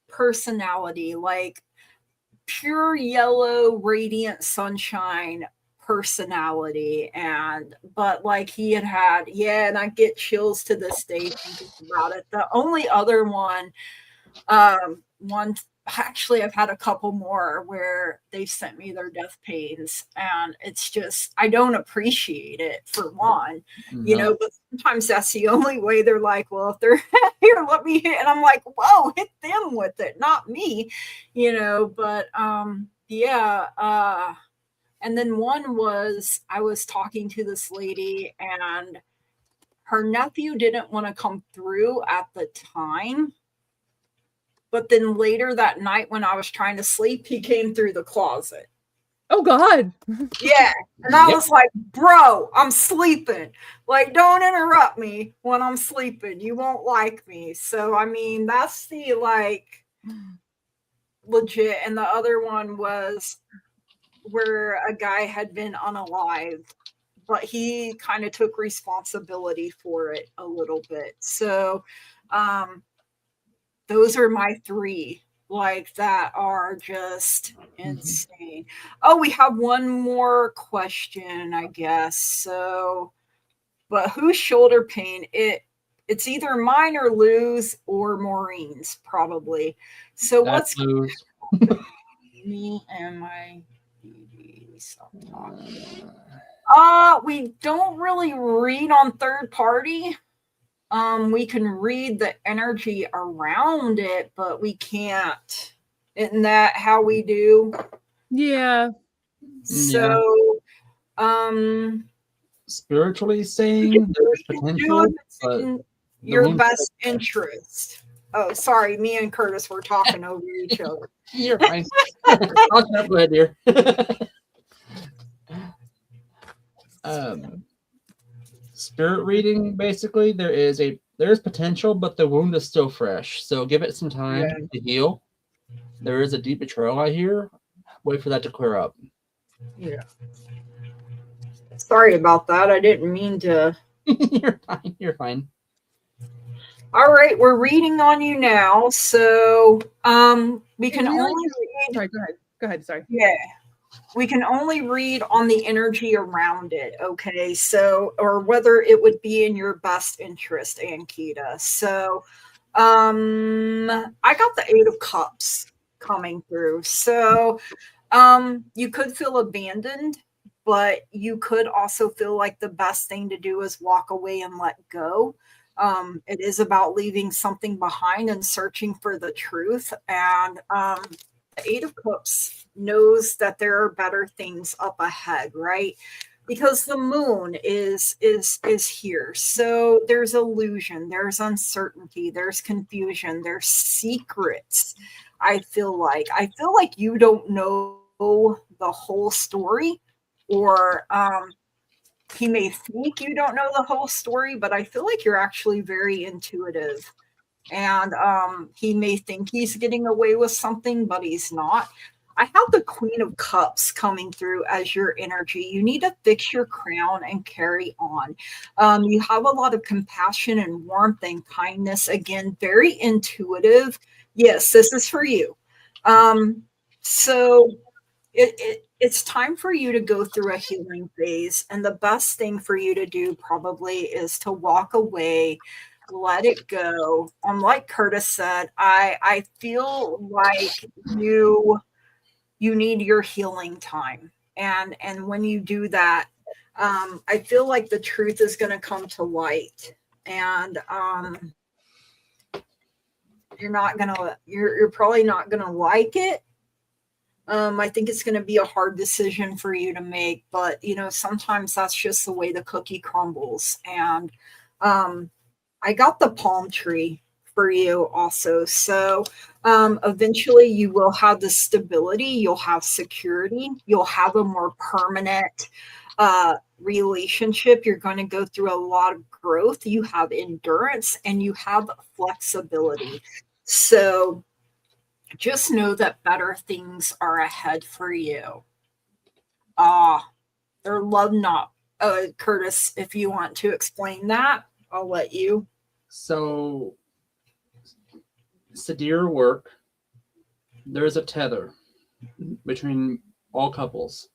personality, like pure yellow, radiant sunshine personality. But like he had, and I get chills to this day thinking about it. The only other one, actually I've had a couple more where they sent me their death pains, and it's just, I don't appreciate it for one, but sometimes that's the only way. They're like, well, if they're here, let me hit. And I'm like, whoa, hit them with it, not me, but and then one was, I was talking to this lady and her nephew didn't want to come through at the time. But then later that night when I was trying to sleep, he came through the closet. Oh, God. Yeah. And I was like, bro, I'm sleeping. Like, don't interrupt me when I'm sleeping. You won't like me. So, I mean, that's the, like, legit. And the other one was where a guy had been unalived, but he kind of took responsibility for it a little bit. So, those are my three, like, that are just insane. Oh, we have one more question, I guess. So, but whose shoulder pain? It's either mine or Lou's or Maureen's, probably. So That's Lou's. Me and my baby sometimes. We don't really read on third party. We can read the energy around it, but we can't. Isn't that how we do? Yeah. So, spiritually saying there's potential, but your best interest. Oh, sorry, me and Curtis were talking over each other. You're fine. Go ahead, dear. Spirit reading, basically, there's potential, but the wound is still fresh. So give it some time to heal. There is a deep betrayal I hear. Wait for that to clear up. Yeah. Sorry about that. I didn't mean to. You're fine. You're fine. All right, we're reading on you now. So we can only read. Sorry, go ahead. Sorry. Yeah. We can only read on the energy around it, okay? So, or whether it would be in your best interest, Ankita. So, I got the 8 of Cups coming through. So, you could feel abandoned, but you could also feel like the best thing to do is walk away and let go. It is about leaving something behind and searching for the truth. And the 8 of Cups knows that there are better things up ahead, right? Because the moon is here. So there's illusion, there's uncertainty, there's confusion, there's secrets. I feel like you don't know the whole story, or he may think you don't know the whole story, but I feel like you're actually very intuitive. And he may think he's getting away with something, but he's not. I have the Queen of Cups coming through as your energy. You need to fix your crown and carry on. You have a lot of compassion and warmth and kindness. Again, very intuitive. Yes, this is for you. So it's time for you to go through a healing phase. And the best thing for you to do probably is to walk away, let it go. Like Curtis said, I feel like you need your healing time. And when you do that, I feel like the truth is going to come to light. And you're probably not gonna like it. I think it's going to be a hard decision for you to make, but sometimes that's just the way the cookie crumbles. And I got the palm tree for you also. So eventually you will have the stability, you'll have security, you'll have a more permanent relationship. You're going to go through a lot of growth. You have endurance and you have flexibility. So just know that better things are ahead for you. Their love knot. Curtis, if you want to explain that, I'll let you. So, Sadir work, there is a tether between all couples.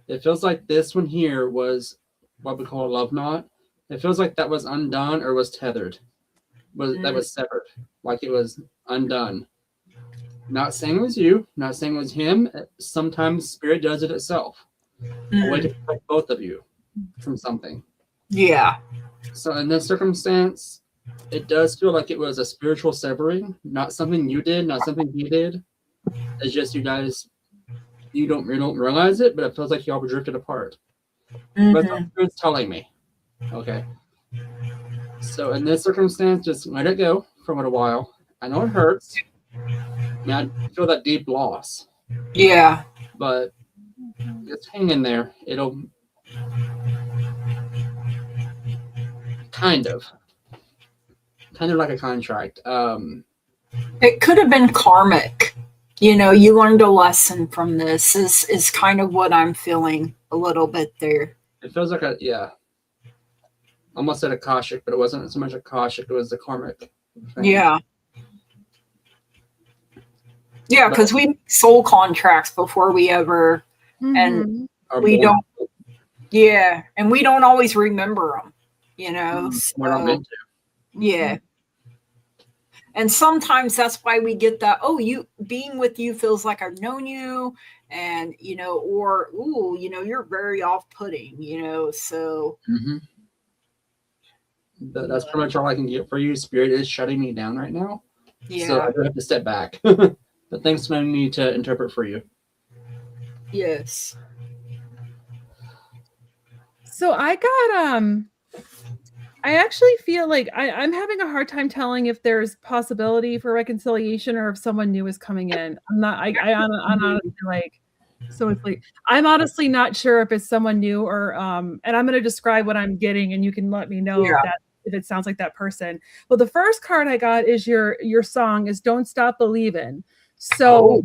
It feels like this one here was what we call a love knot. It feels like that was undone or was tethered. That was severed, like it was undone. Not saying it was you, not saying it was him. Sometimes spirit does it itself. A way to protect both of you from something. Yeah. So in this circumstance, it does feel like it was a spiritual severing, not something you did, not something he did. It's just you guys, you don't realize it, but it feels like you all were drifted apart. But it's telling me. Okay. So in this circumstance, just let it go for a little while. I know it hurts. I feel that deep loss. Yeah. But just hang in there. It'll kind of like a contract. It could have been karmic. You learned a lesson from this is kind of what I'm feeling a little bit there. It feels like almost said Akashic, but it wasn't so much Akashic, it was the karmic thing. Yeah. Yeah, because we soul contracts before we ever, and we don't. Yeah, and we don't always remember them. So, we're not meant to. Yeah. And sometimes that's why we get that. Oh, being with you feels like I've known you, and or you're very off-putting. So. That's pretty much all I can get for you. Spirit is shutting me down right now. Yeah. So I do have to step back. But thanks for letting me to interpret for you. Yes. So I got I actually feel like I'm having a hard time telling if there's possibility for reconciliation or if someone new is coming in. I'm honestly like, so it's like I'm honestly not sure if it's someone new or and I'm going to describe what I'm getting and you can let me know if it sounds like that person. Well, the first card I got is your song is Don't Stop Believing. So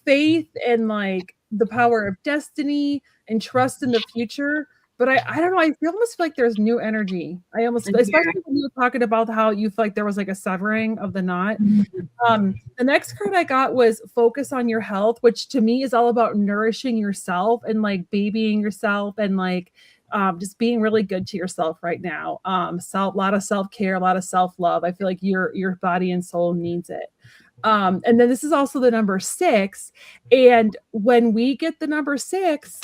faith and like the power of destiny and trust in the future. But I don't know. I almost feel like there's new energy. Especially when you were talking about how you feel like there was like a severing of the knot. The next card I got was Focus on Your Health, which to me is all about nourishing yourself and like babying yourself and like just being really good to yourself right now. A lot of self-care, a lot of self-love. I feel like your body and soul needs it. And then this is also the number 6. And when we get the number 6,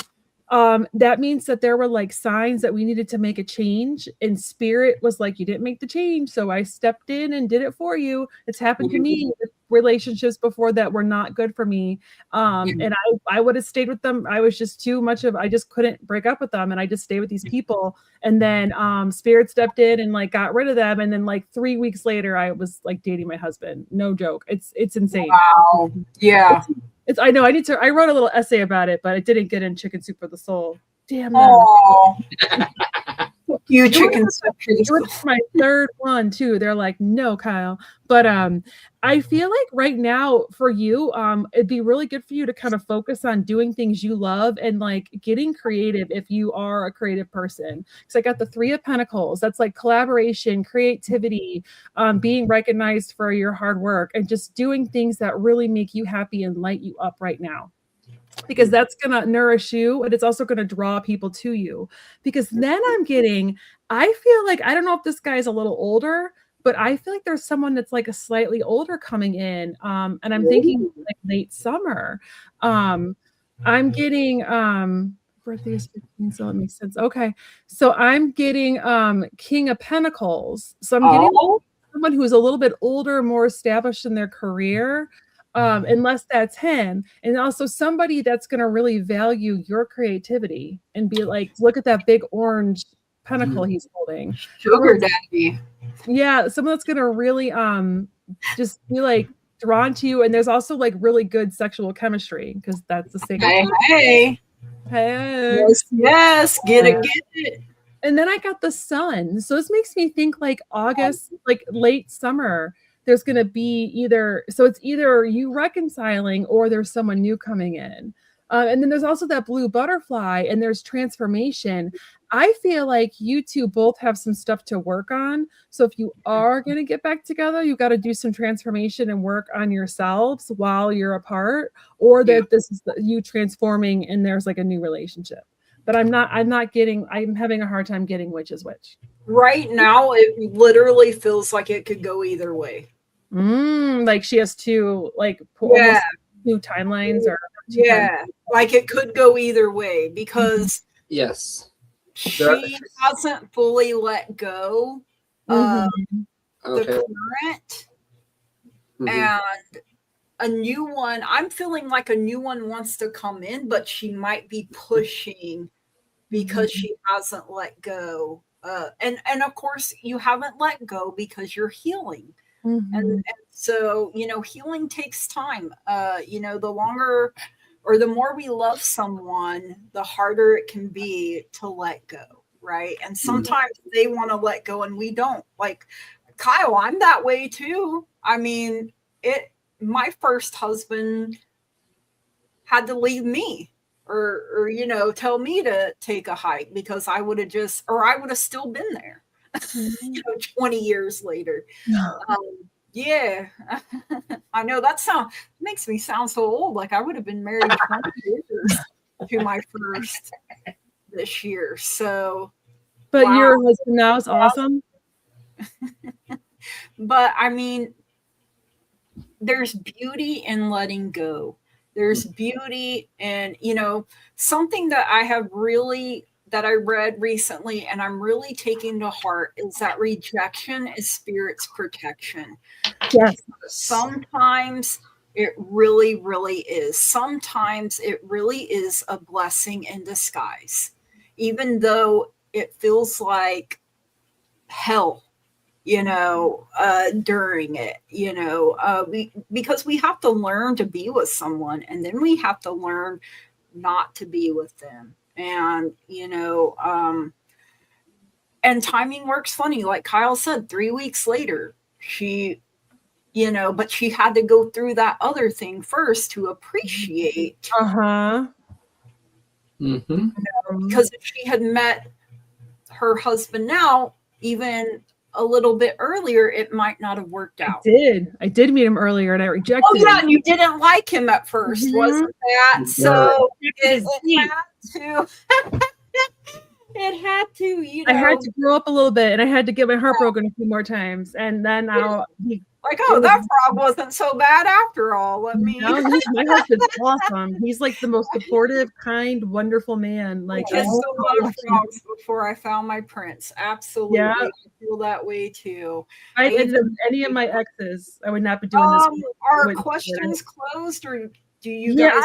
that means that there were like signs that we needed to make a change, and spirit was like, you didn't make the change. So I stepped in and did it for you. It's happened to me with relationships before that were not good for me. And I would have stayed with them. I was just I just couldn't break up with them. And I just stayed with these people. And then spirit stepped in and like got rid of them. And then like 3 weeks later, I was like dating my husband. No joke. It's insane. Wow. Yeah. I know I wrote a little essay about it, but it didn't get in Chicken Soup for the Soul. Damn. You Chicken Soup. It was my third one too. They're like, no, Kyle. But I feel like right now for you, it'd be really good for you to kind of focus on doing things you love and like getting creative if you are a creative person. So I got the 3 of Pentacles. That's like collaboration, creativity, being recognized for your hard work and just doing things that really make you happy and light you up right now. because that's going to nourish you, and it's also going to draw people to you. Because then I feel like, I don't know if this guy's a little older, but I feel like there's someone that's like a slightly older coming in. And I'm thinking like late summer. I'm getting birthday is 15, so it makes sense. Okay. So I'm getting King of Pentacles. So I'm getting someone who's a little bit older, more established in their career. Unless that's him. And also somebody that's going to really value your creativity and be like, look at that big orange pentacle he's holding. Sugar daddy. Yeah, someone that's going to really just be like drawn to you. And there's also like really good sexual chemistry, because that's the sacred. Hey. Yes, get it. And then I got the sun. So this makes me think like August, like late summer. There's going to be it's either you reconciling or there's someone new coming in. And then there's also that blue butterfly, and there's transformation. I feel like you two both have some stuff to work on. So if you are going to get back together, you got to do some transformation and work on yourselves while you're apart, or that this is you transforming and there's like a new relationship. But I'm having a hard time getting which is which. Right now, it literally feels like it could go either way. Like she has two, like new timelines, or like it could go either way, because she hasn't fully let go of the current, and a new one. I'm feeling like a new one wants to come in, but she might be pushing because she hasn't let go. And of course, you haven't let go because you're healing. And so, healing takes time. The longer or the more we love someone, the harder it can be to let go, right? And sometimes they want to let go and we don't. Like Kyle, I'm that way too. I mean, my first husband had to leave me or tell me to take a hike, because I would have still been there 20 years later. I know that makes me sound so old, like I would have been married 20 years to my first this year. So but your husband now is awesome. But I mean, there's beauty in letting go. There's beauty in, something that I read recently, and I'm really taking to heart, is that rejection is spirit's protection. Yes. Sometimes it really, really is. Sometimes it really is a blessing in disguise, even though it feels like hell, during it, because we have to learn to be with someone, and then we have to learn not to be with them. And, and timing works funny. Like Kyle said, 3 weeks later, but she had to go through that other thing first to appreciate. Because if she had met her husband now, even a little bit earlier, it might not have worked out. I did meet him earlier, and I rejected him. And you didn't like him at first, wasn't that? So it had to. It had to, I had to grow up a little bit, and I had to get my heart broken a few more times, and then now that frog wasn't so bad after all. My husband's awesome. He's like the most supportive, kind, wonderful man. Like I kissed a lot of frogs before I found my prince. Absolutely, I feel that way too. Any of my exes, I would not be doing this. Are questions closed, or do you? Yeah,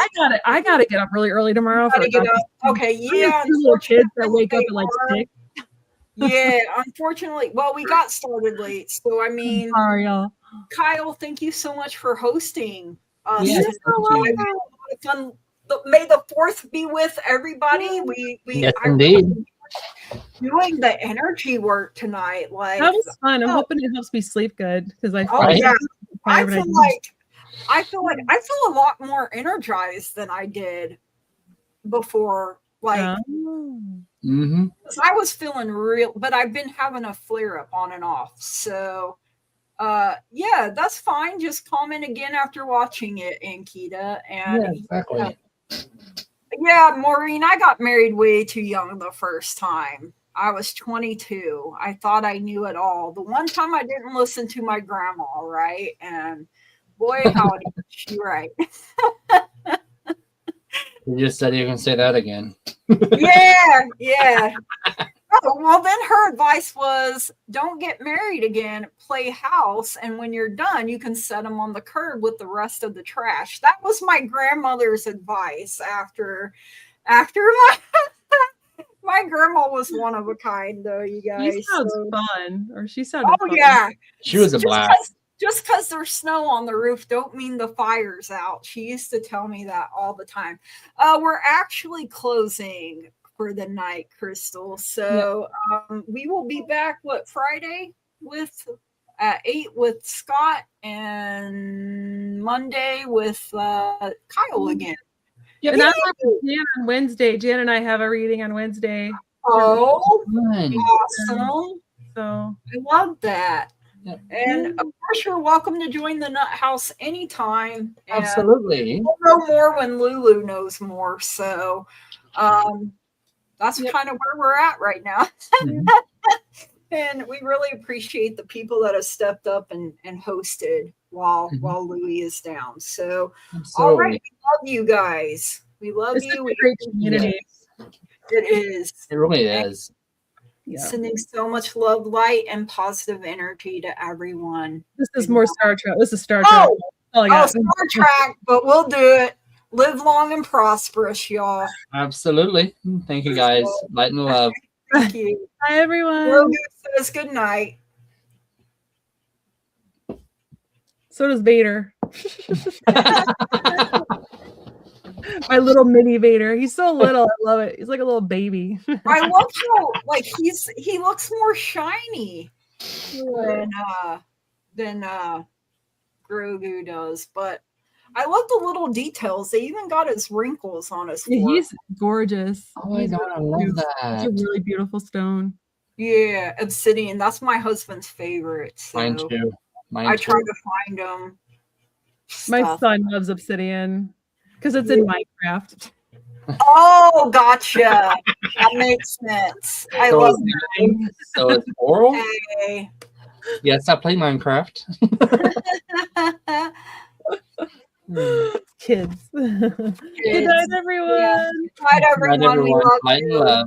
I got to get up really early tomorrow. Okay, yeah. Little kids that wake up at like 6. Yeah, unfortunately. Well, we got started late, so I mean, sorry, y'all. Kyle, thank you so much for hosting us. Yes, fun. May the 4th be with everybody. Yes, indeed. Doing the energy work tonight, like that was fun. I'm hoping it helps me sleep good, because I feel a lot more energized than I did before. Like, I was feeling real, but I've been having a flare up on and off. So, that's fine. Just comment again after watching it, Ankita. And exactly. Yeah, Maureen, I got married way too young the first time. I was 22. I thought I knew it all. The one time I didn't listen to my grandma, right? And boy, howdy, she right. You just said you can say that again. Yeah. Oh, well, then her advice was don't get married again, play house. And when you're done, you can set them on the curb with the rest of the trash. That was my grandmother's advice after my grandma was one of a kind, though, you guys. She sounds fun. Or she sounded fun. Yeah. She was a blast. Just because there's snow on the roof don't mean the fire's out. She used to tell me that all the time. We're actually closing for the night, Crystal. So we will be back, Friday at 8 with Scott and Monday with Kyle again. Yep. And I'm with Jan on Wednesday. Jan and I have a reading on Wednesday. Oh, awesome. So I love that. Yep. And of course, you're welcome to join the Nuthouse anytime. Absolutely. We'll know more when Lulu knows more. So that's kind of where we're at right now. And we really appreciate the people that have stepped up and hosted while Louie is down. So, all right, we love you guys. We love you. It's a great community. It is. It really is. Yeah. Sending so much love, light, and positive energy to everyone. This is more Star Trek. This is Star Trek. Star Trek, but we'll do it. Live long and prosperous, y'all. Absolutely. Thank you, guys. Light and love. Thank you. Bye, everyone. Grogu says good night. So does Vader. My little mini Vader. He's so little. I love it. He's like a little baby. I love how he looks more shiny than Grogu does, but I love the little details. They even got his wrinkles on his forehead. He's gorgeous. Oh my God, I love that. It's a really beautiful stone. Yeah, obsidian. That's my husband's favorite. So Mine too. I try to find them. My son loves obsidian because it's in Minecraft. Oh, gotcha. That makes sense. I love that. So it's oral? Hey. Yes, I play Minecraft. Kids. Good night, everyone. Good night, everyone. We love you.